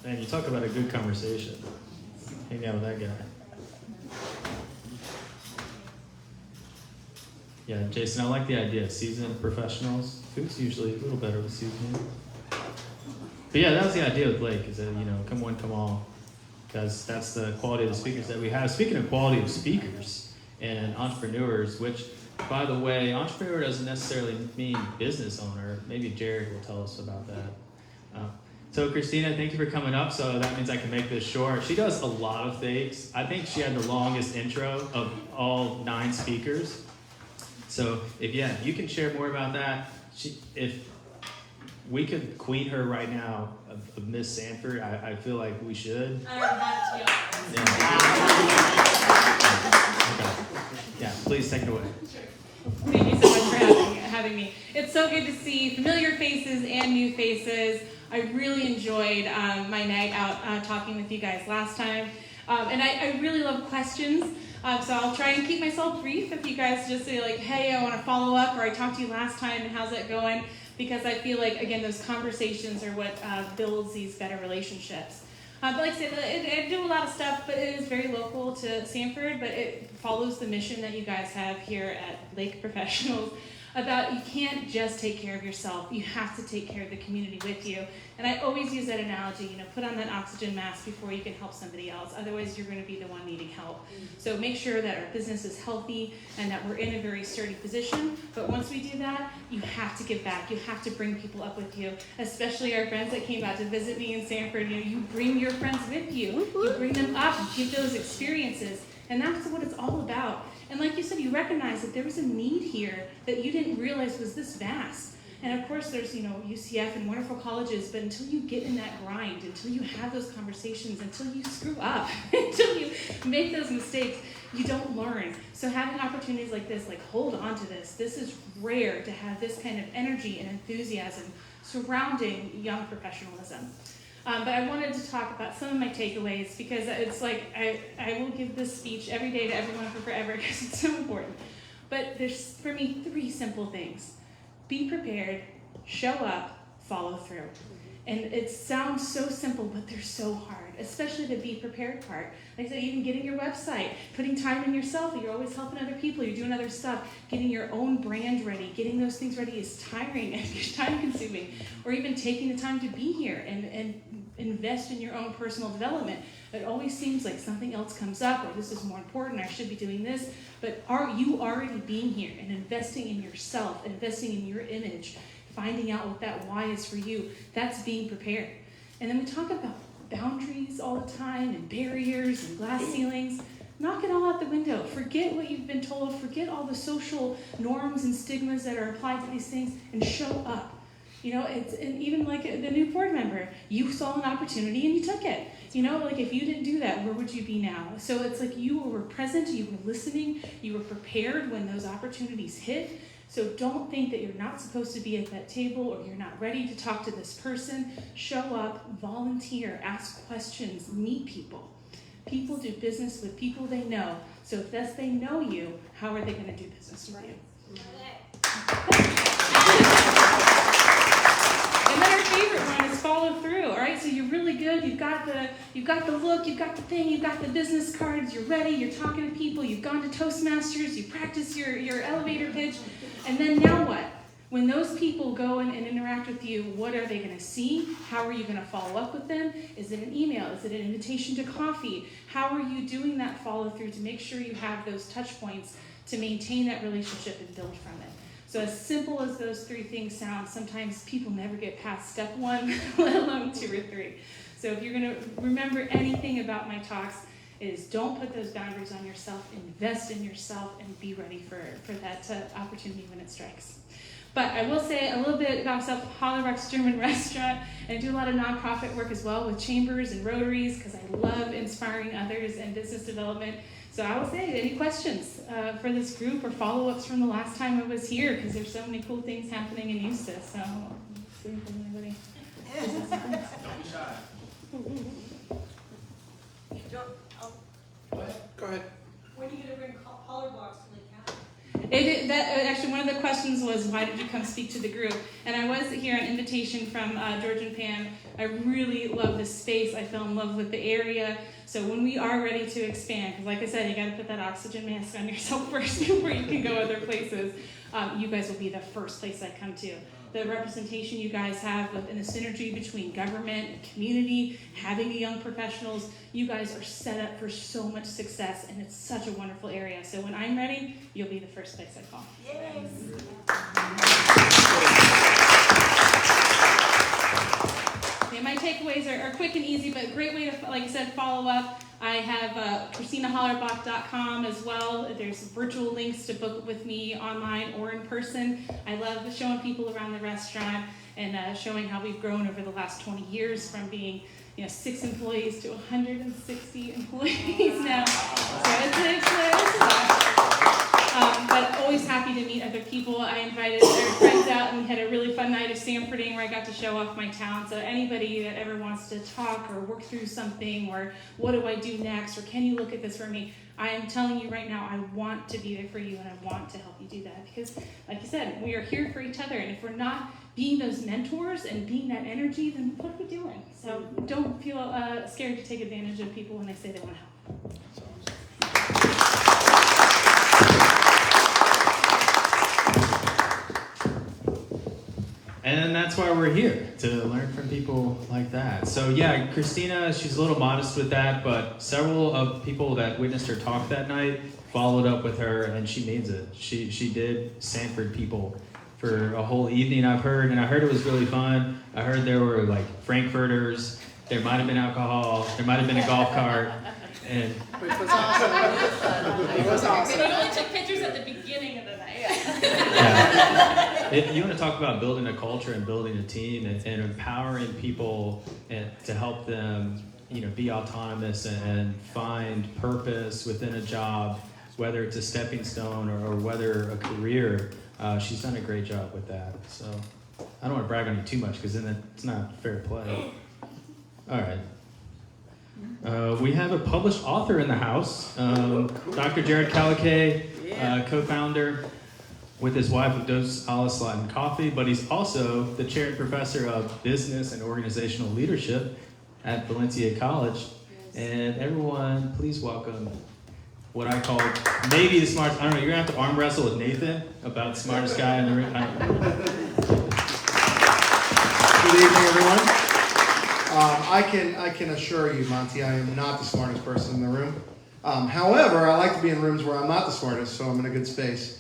you. Man, you talk about a good conversation. Hang out with that guy. Yeah, Jason, I like the idea of seasoned professionals. Food's usually a little better with seasoning. But yeah, that was the idea with Blake, is that, you know, come one, come all. Because that's the quality of the speakers that we have. Speaking of quality of speakers and entrepreneurs, which By the way, entrepreneur doesn't necessarily mean business owner. Maybe Jared will tell us about that. So Christina, thank you for coming up. So that means I can make this short. She does a lot of things. I think she had the longest intro of all 9 speakers. So if you can share more about that. If we could queen her right now of Miss Sanford, I feel like we should. Yeah, please take it away. Thank you so much for having me. It's so good to see familiar faces and new faces. I really enjoyed my night out talking with you guys last time. And I really love questions. So I'll try and keep myself brief if you guys just say like, hey, I want to follow up, or I talked to you last time and how's that going? Because I feel like, again, those conversations are what builds these better relationships. But like I said, I do a lot of stuff, but it is very local to Sanford, but it follows the mission that you guys have here at Lake Professionals about you can't just take care of yourself, you have to take care of the community with you. And I always use that analogy, put on that oxygen mask before you can help somebody else, otherwise you're going to be the one needing help. So make sure that our business is healthy and that we're in a very sturdy position, but once we do that, you have to give back, you have to bring people up with you, especially our friends that came out to visit me in Sanford. You bring your friends with you, you bring them up, you give those experiences, and that's what it's all about. And like you said, you recognize that there was a need here that you didn't realize was this vast. And of course there's, UCF and wonderful colleges, but until you get in that grind, until you have those conversations, until you screw up, until you make those mistakes, you don't learn. So having opportunities like this, hold on to this. This is rare to have this kind of energy and enthusiasm surrounding young professionalism. But I wanted to talk about some of my takeaways because it's like I will give this speech every day to everyone for forever because it's so important. But there's, for me, 3 simple things. Be prepared, show up, follow through. And it sounds so simple, but they're so hard, especially the be prepared part. Like I said, even getting your website, putting time in yourself, you're always helping other people, you're doing other stuff, getting your own brand ready, getting those things ready is tiring and time consuming. Or even taking the time to be here and invest in your own personal development. It always seems like something else comes up, or this is more important, I should be doing this. But are you already being here and investing in yourself, investing in your image, finding out what that why is for you, that's being prepared. And then we talk about boundaries all the time and barriers and glass ceilings. Knock it all out the window. Forget what you've been told. Forget all the social norms and stigmas that are applied to these things and show up. It's and even like the new board member, you saw an opportunity and you took it. If you didn't do that, where would you be now? So it's like you were present, you were listening, you were prepared when those opportunities hit. So don't think that you're not supposed to be at that table or you're not ready to talk to this person. Show up, volunteer, ask questions, meet people. People do business with people they know. So if they know you, how are they going to do business with you? And then our favorite one is follow through. All right, so you're really good. You've got the look, you've got the thing, you've got the business cards. You're ready. You're talking to people. You've gone to Toastmasters. You practice your elevator pitch, and then now what? When those people go and interact with you, what are they going to see? How are you going to follow up with them? Is it an email? Is it an invitation to coffee? How are you doing that follow through to make sure you have those touch points to maintain that relationship and build from it? So as simple as those 3 things sound, sometimes people never get past step 1, let alone 2 or 3. So if you're going to remember anything about my talks, is don't put those boundaries on yourself, invest in yourself, and be ready for that opportunity when it strikes. But I will say a little bit about myself, Hollerbuck's German Restaurant, and I do a lot of nonprofit work as well with chambers and rotaries because I love inspiring others and business development. So I will say, any questions for this group or follow-ups from the last time I was here? Because there's so many cool things happening in Eustis. So, see if anybody. Don't be shy. Go ahead. When are you going to bring Hollerbuck's to Lake County? Actually, one of the questions was, why did you come speak to the group? And I was here on invitation from George and Pam. I really love this space. I fell in love with the area. So when we are ready to expand, because like I said, you got to put that oxygen mask on yourself first before you can go other places. You guys will be the first place I come to. the representation you guys have and the synergy between government and community, having the young professionals. You guys are set up for so much success, and it's such a wonderful area. So when I'm ready, you'll be the first place I call. Okay, my takeaways are quick and easy, but a great way to, like I said, follow up. I have ChristinaHollerbach.com as well. There's virtual links to book with me online or in person. I love showing people around the restaurant and showing how we've grown over the last 20 years from being 6 employees to 160 employees now. So it's but always happy to meet other people. I invited our friends out and we had a really fun night of Sanfording where I got to show off my talent. So anybody that ever wants to talk or work through something or what do I do next or can you look at this for me, I am telling you right now, I want to be there for you and I want to help you do that because, like you said, we are here for each other. And if we're not being those mentors and being that energy, then what are we doing? So don't feel scared to take advantage of people when they say they want to help. And that's why we're here, to learn from people like that. So yeah, Christina, she's a little modest with that, but several of people that witnessed her talk that night followed up with her, and she means it. She did Sanford people for a whole evening, I've heard, and I heard it was really fun. I heard there were like Frankfurters, there might have been alcohol, there might have been a golf cart, and which was awesome. It was awesome. We only took pictures at the beginning of the night. Yeah. You want to talk about building a culture and building a team and empowering people and to help them, be autonomous and find purpose within a job, whether it's a stepping stone or whether a career. She's done a great job with that. So I don't want to brag on you too much because then it's not fair play. All right. We have a published author in the house, Dr. Jared Kalakay, co-founder with his wife of Dos Alas Latin Coffee, but he's also the chair and professor of business and organizational leadership at Valencia College. And everyone, please welcome what I call maybe the smartest, I don't know, you're gonna have to arm wrestle with Nathan about the smartest guy in the room. Good evening, everyone. I can assure you, Monty, I am not the smartest person in the room. However, I like to be in rooms where I'm not the smartest, so I'm in a good space.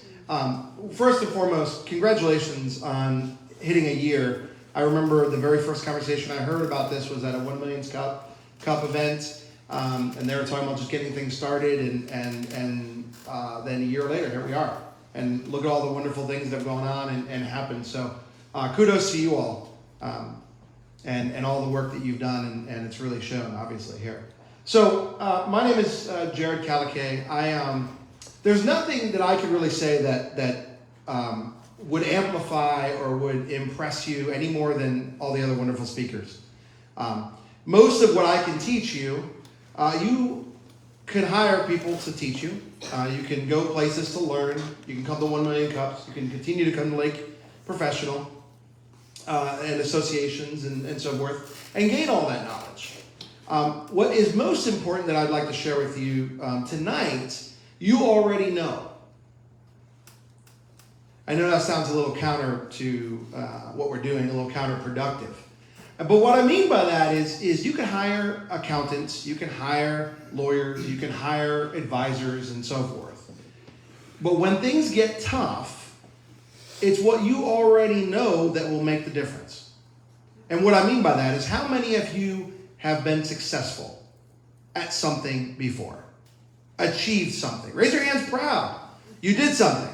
First and foremost, congratulations on hitting a year. I remember the very first conversation I heard about this was at a 1 Million Cup event, and they were talking about just getting things started, and then a year later, here we are. And look at all the wonderful things that have gone on and happened. So kudos to you all, and all the work that you've done, and it's really shown, obviously, here. So my name is Jared Kalakay. There's nothing that I could really say that would amplify or would impress you any more than all the other wonderful speakers. Most of what I can teach you, you can hire people to teach you. You can go places to learn. You can come to 1 Million Cups. You can continue to come to Lake Professional and associations and so forth and gain all that knowledge. What is most important that I'd like to share with you tonight, you already know. I know that sounds a little counter to what we're doing, a little counterproductive. But what I mean by that is you can hire accountants, you can hire lawyers, you can hire advisors and so forth. But when things get tough, it's what you already know that will make the difference. And what I mean by that is how many of you have been successful at something before? Achieved something. Raise your hands proud. You did something.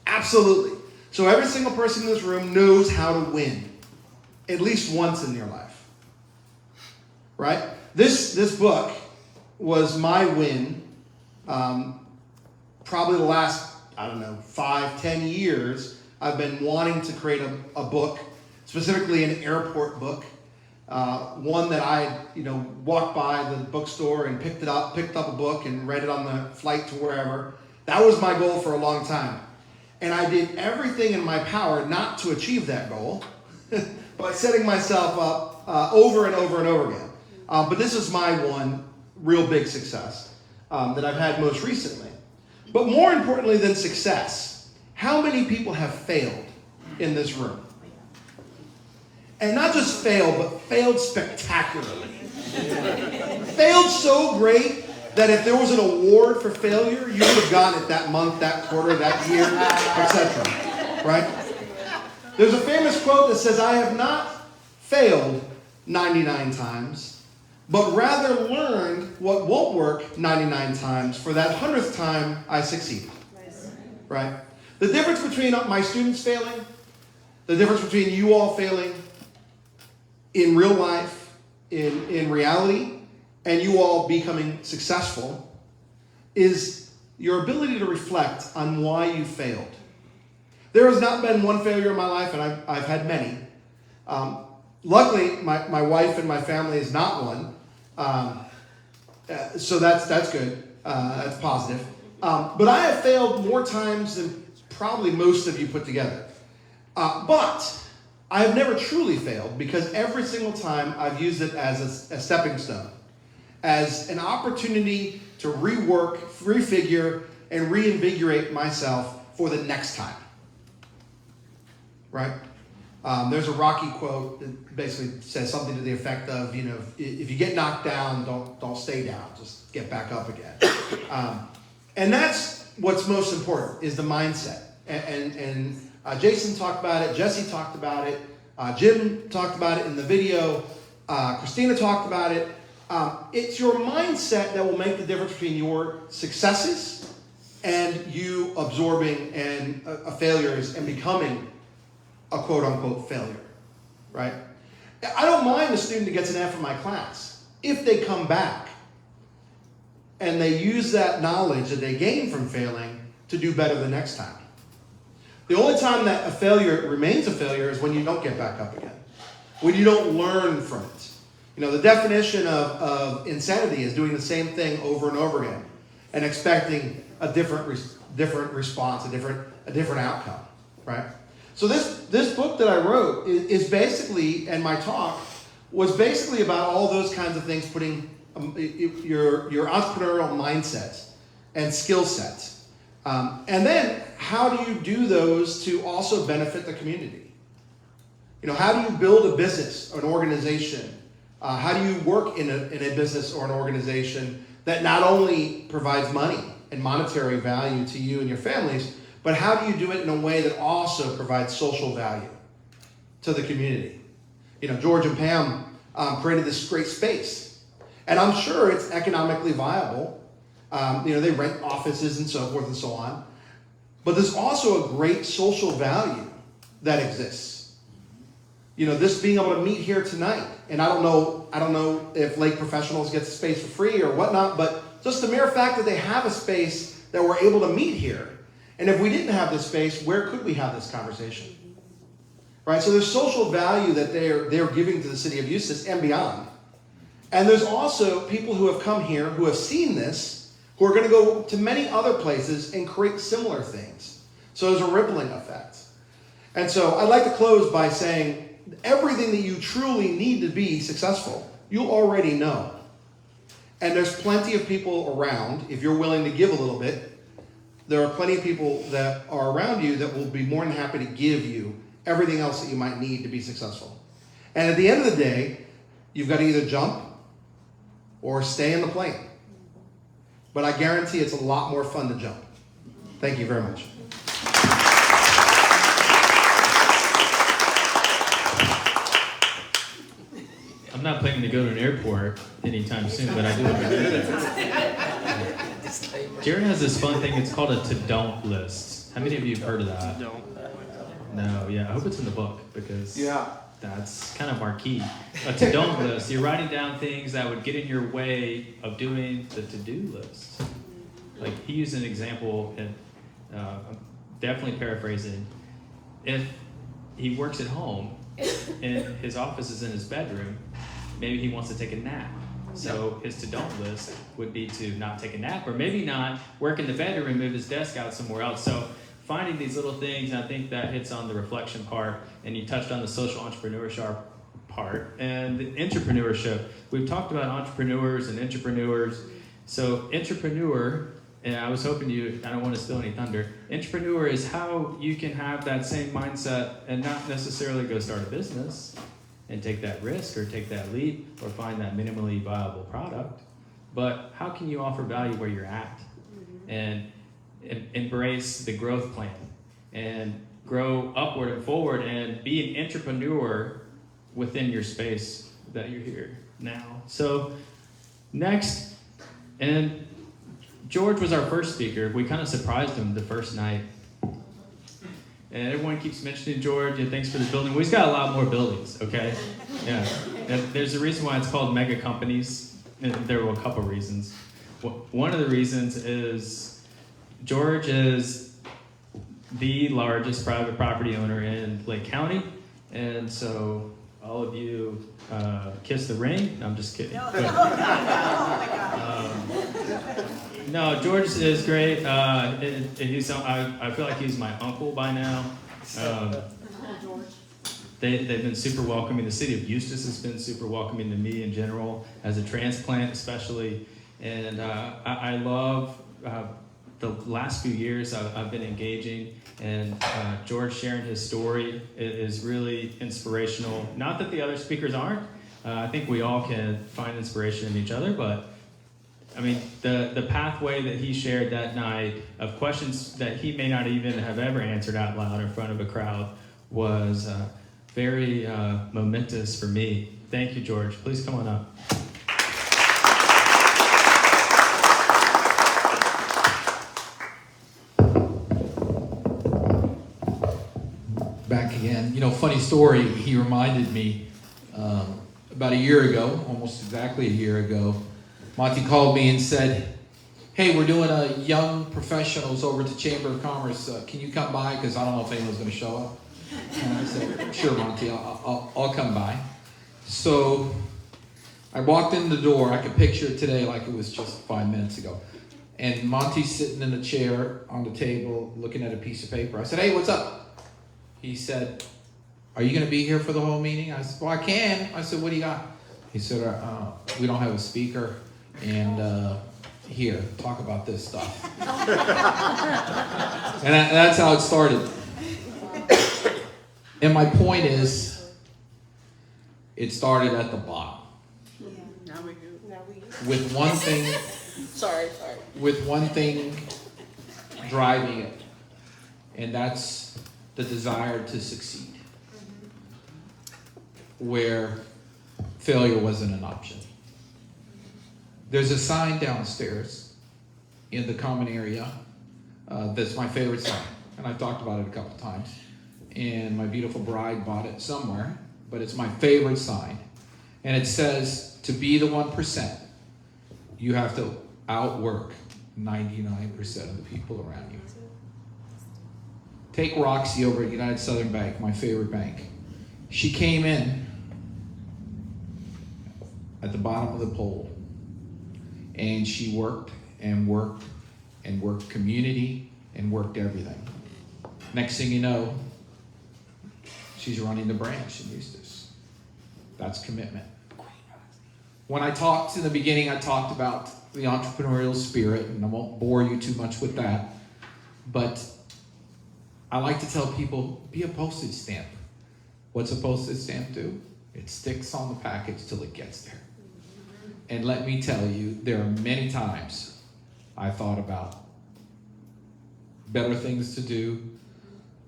Absolutely. So every single person in this room knows how to win. At least once in your life. Right? This book was my win. Probably the last, 5-10 years, I've been wanting to create a book, specifically an airport book. One that I, walked by the bookstore and picked up a book and read it on the flight to wherever. That was my goal for a long time. And I did everything in my power not to achieve that goal by setting myself up over and over and over again. But this is my one real big success that I've had most recently. But more importantly than success, how many people have failed in this room? And not just failed, but failed spectacularly. Failed so great that if there was an award for failure, you would have gotten it that month, that quarter, that year, etc. Right? There's a famous quote that says, I have not failed 99 times, but rather learned what won't work 99 times. For that 100th time, I succeeded. Right? The difference between my students failing, the difference between you all failing in real life, in reality, and you all becoming successful is your ability to reflect on why you failed. There has not been one failure in my life, and I've had many. Luckily, my wife and my family is not one. So that's good. That's positive. But I have failed more times than probably most of you put together. But I have never truly failed because every single time I've used it as a stepping stone, as an opportunity to rework, refigure, and reinvigorate myself for the next time. Right? There's a Rocky quote that basically says something to the effect of, if you get knocked down, don't stay down, just get back up again. And that's what's most important is the mindset. And Jason talked about it, Jesse talked about it, Jim talked about it in the video, Christina talked about it. It's your mindset that will make the difference between your successes and you absorbing and failures and becoming a quote-unquote failure, right? I don't mind a student that gets an F in my class if they come back and they use that knowledge that they gain from failing to do better the next time. The only time that a failure remains a failure is when you don't get back up again, when you don't learn from it. The definition of insanity is doing the same thing over and over again and expecting a different response, a different outcome, right? So this book that I wrote is basically, and my talk was basically about all those kinds of things, putting your entrepreneurial mindset and skill sets. And then how do you do those to also benefit the community? How do you build a business or an organization? How do you work in a business or an organization that not only provides money and monetary value to you and your families, but how do you do it in a way that also provides social value to the community? George and Pam created this great space, and I'm sure it's economically viable. They rent offices and so forth and so on, but there's also a great social value that exists. This being able to meet here tonight, and I don't know if Lake Professionals gets a space for free or whatnot, but just the mere fact that they have a space that we're able to meet here. And if we didn't have this space, where could we have this conversation? Right? So there's social value that they're giving to the city of Eustis and beyond. And there's also people who have come here who have seen this, who are going to go to many other places and create similar things. So there's a rippling effect. And so I'd like to close by saying everything that you truly need to be successful, you already know. And there's plenty of people around, if you're willing to give a little bit, there are plenty of people that are around you that will be more than happy to give you everything else that you might need to be successful. And at the end of the day, you've got to either jump or stay in the plane. But I guarantee it's a lot more fun to jump. Thank you very much. I'm not planning to go to an airport anytime soon, but I do want to do that. Jared has this fun thing, it's called a to-don't list. How many of you have heard of that? No, yeah, I hope it's in the book because that's kind of our key. A to-don't list, you're writing down things that would get in your way of doing the to-do list. Like he used an example, and I'm definitely paraphrasing. If he works at home and his office is in his bedroom, maybe he wants to take a nap. So his to-don't list would be to not take a nap, or maybe not work in the bedroom, move his desk out somewhere else. So finding these little things, I think that hits on the reflection part, and you touched on the social entrepreneurship part and the entrepreneurship. We've talked about entrepreneurs and entrepreneurs. So entrepreneur, and I was hoping I don't want to steal any thunder. Entrepreneur is how you can have that same mindset and not necessarily go start a business, and take that risk or take that leap or find that minimally viable product, but how can you offer value where you're at and embrace the growth plan and grow upward and forward and be an entrepreneur within your space that you're here now. So next, and George was our first speaker. We kind of surprised him the first night. And everyone keeps mentioning George, and thanks for the building. We've got a lot more buildings, okay? Yeah. There's a reason why it's called mega companies, and there were a couple reasons. One of the reasons is George is the largest private property owner in Lake County, and so all of you kiss the ring. No, I'm just kidding. No, George is great. He's, I feel like he's my uncle by now. They've been super welcoming. The city of Eustis has been super welcoming to me in general, as a transplant especially. And I love the last few years I've been engaging, and George sharing his story is really inspirational. Not that the other speakers aren't. I think we all can find inspiration in each other, but I mean, the pathway that he shared that night of questions that he may not even have ever answered out loud in front of a crowd was very momentous for me. Thank you, George. Please come on up. Back again. You know, funny story, he reminded me about a year ago, almost exactly a year ago, Monty called me and said, hey, we're doing a young professionals over at the Chamber of Commerce. Can you come by? Because I don't know if anyone's going to show up. And I said, sure, Monty, I'll come by. So I walked in the door. I could picture it today like it was just 5 minutes ago. And Monty's sitting in a chair on the table looking at a piece of paper. I said, hey, what's up? He said, are you going to be here for the whole meeting? I said, well, I can. I said, what do you got? He said, we don't have a speaker. And here, talk about this stuff. And that's how it started. And my point is, it started at the bottom. Yeah. Now we do. With one thing. Sorry. With one thing driving it, and that's the desire to succeed, where failure wasn't an option. There's a sign downstairs in the common area that's my favorite sign, and I've talked about it a couple times, and my beautiful bride bought it somewhere, but it's my favorite sign, and it says, to be the 1%, you have to outwork 99% of the people around you. Take Roxy over at United Southern Bank, my favorite bank. She came in at the bottom of the pole, and she worked and worked and worked community and worked everything. Next thing you know, she's running the branch in Eustis. That's commitment. When I talked in the beginning, I talked about the entrepreneurial spirit, and I won't bore you too much with that, but I like to tell people, be a postage stamp. What's a postage stamp do? It sticks on the package till it gets there. And let me tell you, there are many times I thought about better things to do,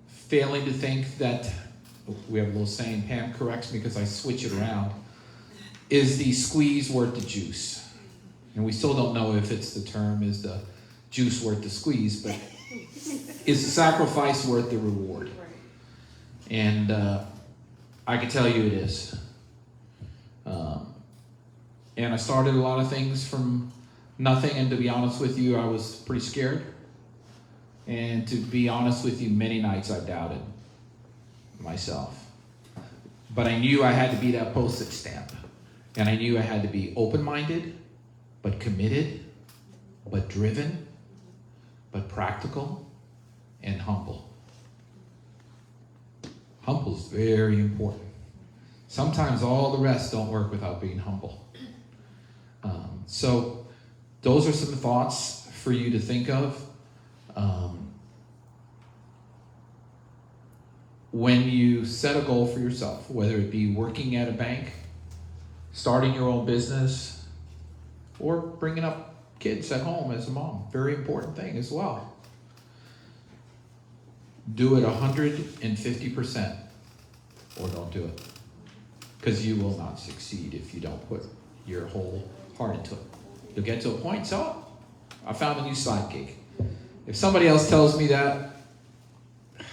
failing to think that, we have a little saying, Pam corrects me because I switch it around, is the squeeze worth the juice? And we still don't know if it's the term, is the juice worth the squeeze, but is the sacrifice worth the reward? And I can tell you it is. And I started a lot of things from nothing, and to be honest with you, I was pretty scared. And to be honest with you, many nights I doubted myself. But I knew I had to be that postage stamp. And I knew I had to be open-minded, but committed, but driven, but practical, and humble. Humble is very important. Sometimes all the rest don't work without being humble. So those are some thoughts for you to think of. when you set a goal for yourself, whether it be working at a bank, starting your own business, or bringing up kids at home as a mom, very important thing as well. Do it 150% or don't do it. Because you will not succeed if you don't put your whole heart into it. You'll get to a point, so I found a new side gig. If somebody else tells me that, a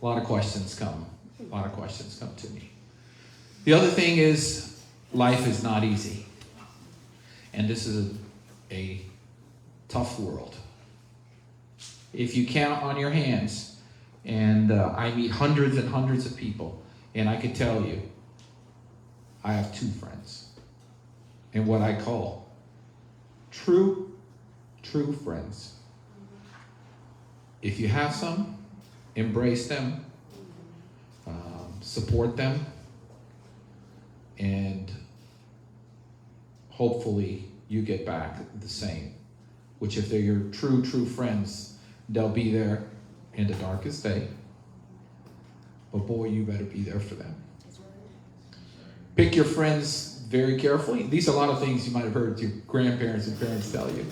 lot of questions come. A lot of questions come to me. The other thing is, life is not easy. And this is a tough world. If you count on your hands, and I meet hundreds and hundreds of people, and I can tell you, I have 2 friends. And what I call true friends. If you have some, embrace them, support them, and hopefully you get back the same. Which if they're your true friends, they'll be there in the darkest day. But boy, you better be there for them. Pick your friends very carefully. These are a lot of things you might have heard your grandparents and parents tell you.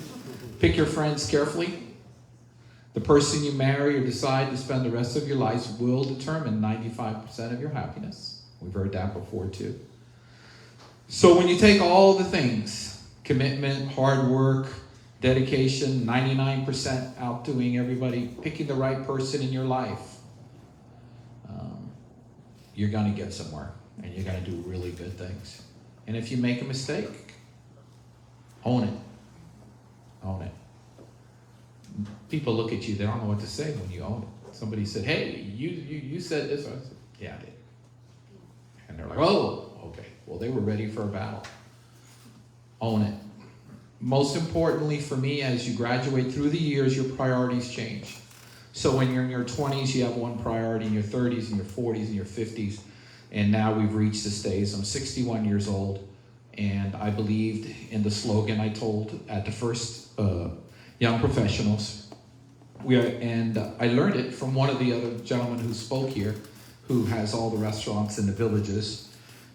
Pick your friends carefully. The person you marry or decide to spend the rest of your life will determine 95% of your happiness. We've heard that before too. So when you take all the things, commitment, hard work, dedication, 99% outdoing everybody, picking the right person in your life, you're going to get somewhere and you're going to do really good things. And if you make a mistake, own it. Own it. People look at you, they don't know what to say when you own it. Somebody said, hey, you said this. I said, yeah, I did. And they're like, oh, okay. Well, they were ready for a battle. Own it. Most importantly for me, as you graduate through the years, your priorities change. So when you're in your 20s, you have one priority, in your 30s, in your 40s, in your 50s, and now we've reached the stage. I'm 61 years old, and I believed in the slogan I told at the first Young Professionals. I learned it from one of the other gentlemen who spoke here, who has all the restaurants in the villages,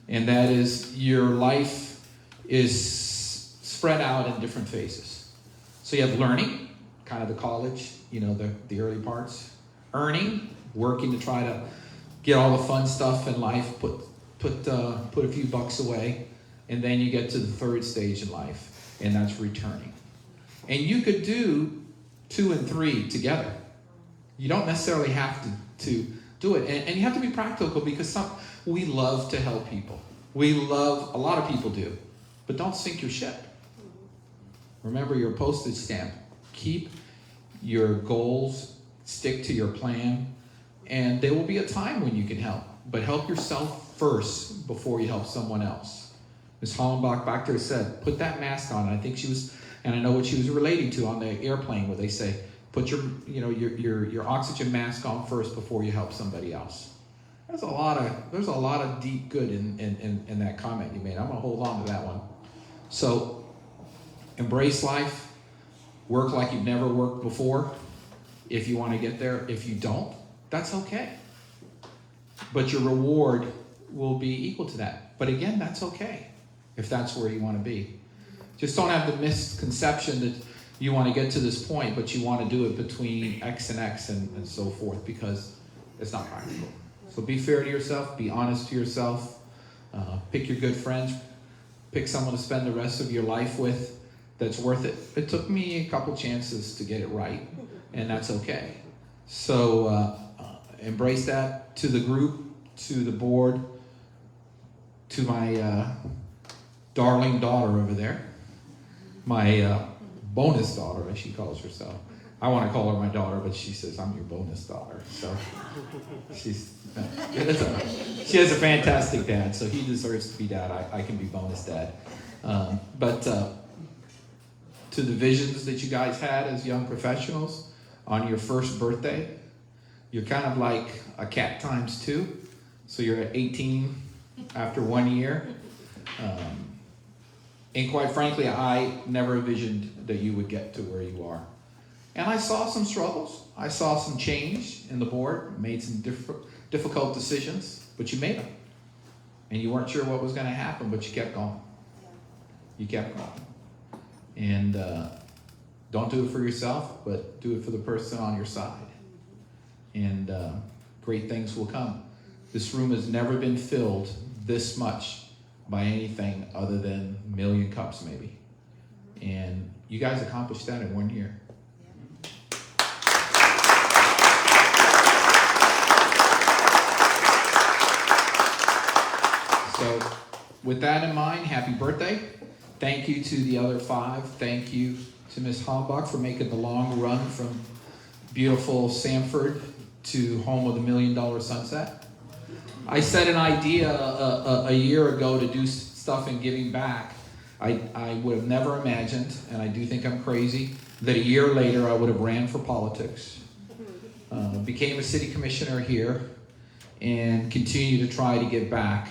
and that is your life is spread out in different phases. So you have learning, kind of the college, the early parts. Earning, working to try to get all the fun stuff in life, put a few bucks away, and then you get to the third stage in life, and that's returning. And you could do 2 and 3 together. You don't necessarily have to do it, and you have to be practical because we love to help people. A lot of people do, but don't sink your ship. Remember your postage stamp. Keep your goals, stick to your plan, and there will be a time when you can help. But help yourself first before you help someone else. Ms. Hollenbach back there said, put that mask on. I think she was, and I know what she was relating to on the airplane where they say, put your oxygen mask on first before you help somebody else. There's a lot of deep good in that comment you made. I'm gonna hold on to that one. So embrace life. Work like you've never worked before if you want to get there. If you don't, that's okay. But your reward will be equal to that. But again, that's okay if that's where you want to be. Just don't have the misconception that you want to get to this point, but you want to do it between X and X and so forth, because it's not practical. So be fair to yourself, be honest to yourself, pick your good friends, pick someone to spend the rest of your life with that's worth it. It took me a couple chances to get it right, and that's okay. So embrace that. To the group, to the board, to my darling daughter over there, my bonus daughter, as she calls herself. I want to call her my daughter, but she says, I'm your bonus daughter. So she has a fantastic dad, so he deserves to be dad. I can be bonus dad. But to the visions that you guys had as young professionals on your first birthday, you're kind of like a cat times 2. So you're at 18 after 1 year. And quite frankly, I never envisioned that you would get to where you are. And I saw some struggles. I saw some change in the board, made some difficult decisions, but you made them. And you weren't sure what was going to happen, but you kept going. You kept going. And don't do it for yourself, but do it for the person on your side. And great things will come. This room has never been filled this much by anything other than a million cups, maybe. And you guys accomplished that in 1 year. So with that in mind, happy birthday. Thank you to the other 5. Thank you to Ms. Hombach for making the long run from beautiful Sanford to home of the $1 Million Sunset. I set an idea a year ago to do stuff in giving back. I would have never imagined, and I do think I'm crazy, that a year later I would have ran for politics, became a city commissioner here, and continue to try to give back.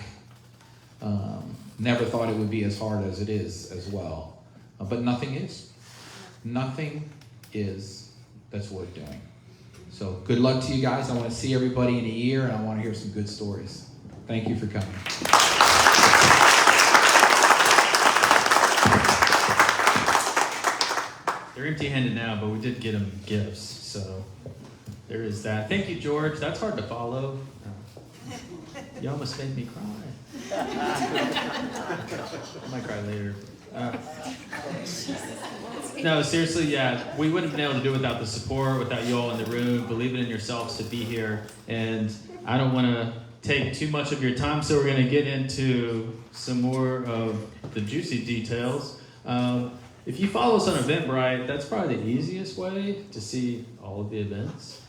Never thought it would be as hard as it is as well. But nothing is. Nothing is that's worth doing. So good luck to you guys. I want to see everybody in a year, and I want to hear some good stories. Thank you for coming. They're empty-handed now, but we did get them gifts, so there is that. Thank you, George. That's hard to follow. You almost made me cry. I might cry later. No, seriously, yeah, we wouldn't have been able to do it without the support, without you all in the room, believing in yourselves to be here. And I don't want to take too much of your time, so we're going to get into some more of the juicy details. If you follow us on Eventbrite, that's probably the easiest way to see all of the events.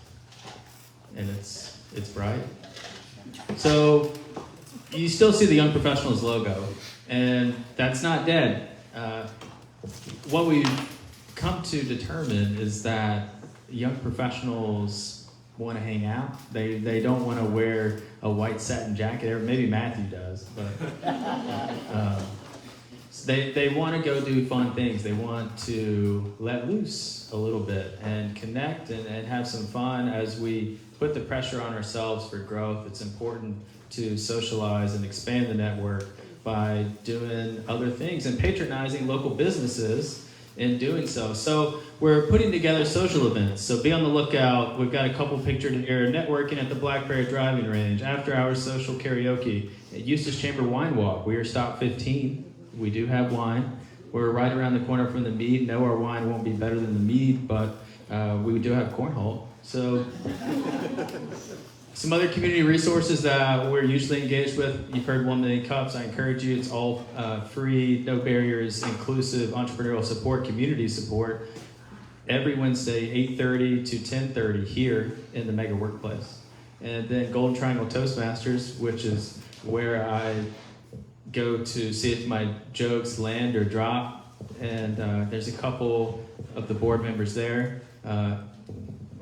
And it's bright. So you still see the Young Professionals logo, and that's not dead. What we've come to determine is that young professionals want to hang out. They don't want to wear a white satin jacket. Or maybe Matthew does, but they want to go do fun things. They want to let loose a little bit and connect and have some fun as we put the pressure on ourselves for growth. It's important to socialize and expand the network by doing other things and patronizing local businesses in doing so. So we're putting together social events. So be on the lookout. We've got a couple pictured here. Networking at the Blackberry Driving Range, after hours social karaoke, at Eustis Chamber Wine Walk. We are stop 15. We do have wine. We're right around the corner from the Mead. No, our wine won't be better than the Mead, but we do have cornhole. So some other community resources that we're usually engaged with. You've heard 1 Million Cups. I encourage you. It's all free, no barriers, inclusive, entrepreneurial support, community support. Every Wednesday, 8:30 to 10:30 here in the Mega Workplace. And then Golden Triangle Toastmasters, which is where I go to see if my jokes land or drop. And there's a couple of the board members there.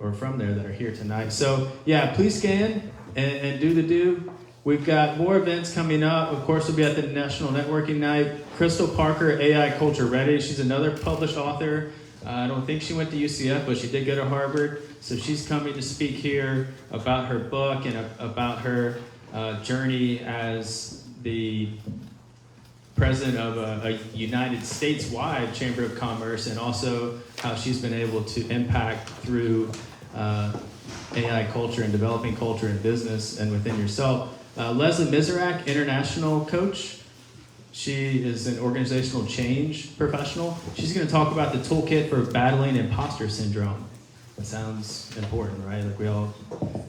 Or from there that are here tonight. So yeah, please scan and do the do. We've got more events coming up. Of course, we'll be at the National Networking Night. Crystal Parker, AI Culture Ready. She's another published author. I don't think she went to UCF, but she did go to Harvard. So she's coming to speak here about her book and about her journey as the president of a United States-wide Chamber of Commerce, and also how she's been able to impact through AI culture and developing culture in business and within yourself. Leslie Miserak, international coach. She is an organizational change professional. She's going to talk about the toolkit for battling imposter syndrome. That sounds important, right? Like we all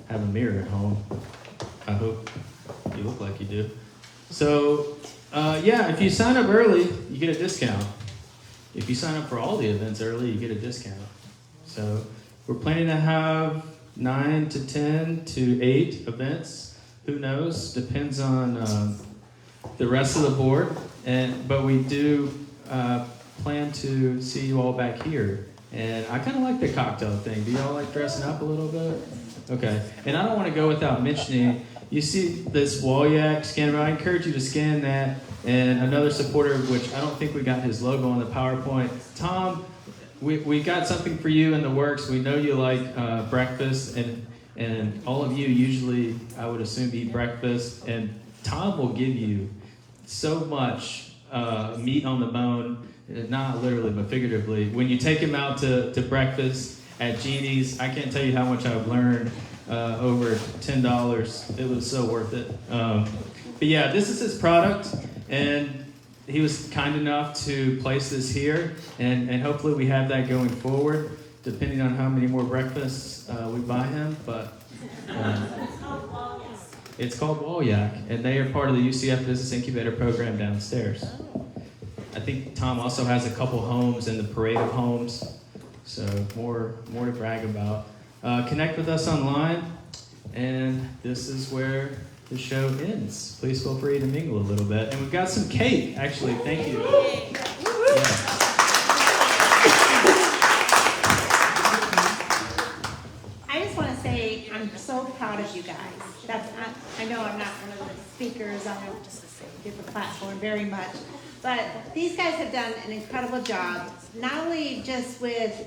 have a mirror at home. I hope you look like you do. So, yeah, if you sign up early, you get a discount. If you sign up for all the events early, you get a discount. So we're planning to have 9 to 10 to 8 events. Who knows? Depends on the rest of the board. But we do plan to see you all back here. And I kind of like the cocktail thing. Do y'all like dressing up a little bit? Okay. And I don't want to go without mentioning, you see this Wallyak scanner. I encourage you to scan that. And another supporter, which I don't think we got his logo on the PowerPoint, Tom we got something for you in the works. We know you like breakfast, and all of you usually, I would assume, eat breakfast. And Tom will give you so much meat on the bone, not literally but figuratively. When you take him out to breakfast at Jeannie's, I can't tell you how much I've learned over $10. It was so worth it. But yeah, this is his product, and he was kind enough to place this here, and hopefully we have that going forward, depending on how many more breakfasts we buy him. But it's called Walyak, and they are part of the UCF Business Incubator program downstairs. I think Tom also has a couple homes in the parade of homes, so more to brag about. Connect with us online, and this is where the show ends. Please feel free to mingle a little bit. And we've got some cake, actually. Thank you. Yeah. I just want to say I'm so proud of you guys. I know I'm not one of the speakers. I don't just give the platform very much. But these guys have done an incredible job, not only just with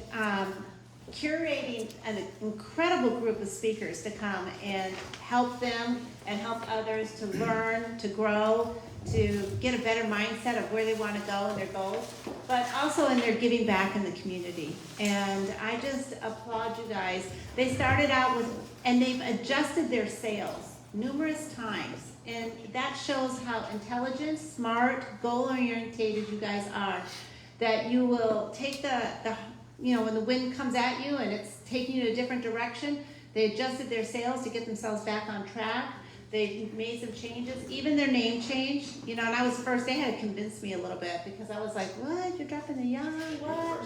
curating an incredible group of speakers to come and help them and help others to learn, to grow, to get a better mindset of where they want to go and their goals, but also in their giving back in the community. And I just applaud you guys. They started out with, and they've adjusted their sales numerous times. And that shows how intelligent, smart, goal-orientated you guys are, that you will take the when the wind comes at you and it's taking you in a different direction, they adjusted their sales to get themselves back on track. They made some changes, even their name changed. And I was first, they had to convince me a little bit because I was like, what, you're dropping the young, what?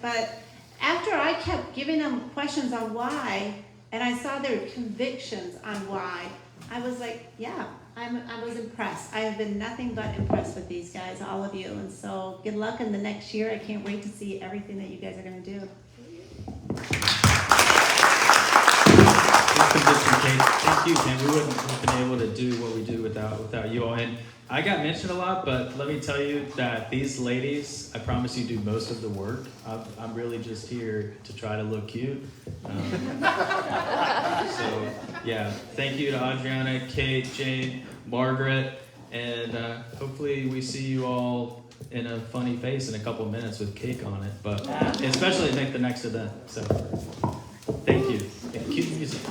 But after I kept giving them questions on why, and I saw their convictions on why, I was like, yeah, I was impressed. I have been nothing but impressed with these guys, all of you. And so good luck in the next year. I can't wait to see everything that you guys are going to do. Thank you, Ken. We wouldn't have been able to do what we do without you all. And I got mentioned a lot, but let me tell you that these ladies, I promise you, do most of the work. I'm really just here to try to look cute. So, yeah, thank you to Adriana, Kate, Jane, Margaret, and hopefully we see you all in a funny face in a couple minutes with cake on it, but especially I think the next event. So, thank you. And cute music.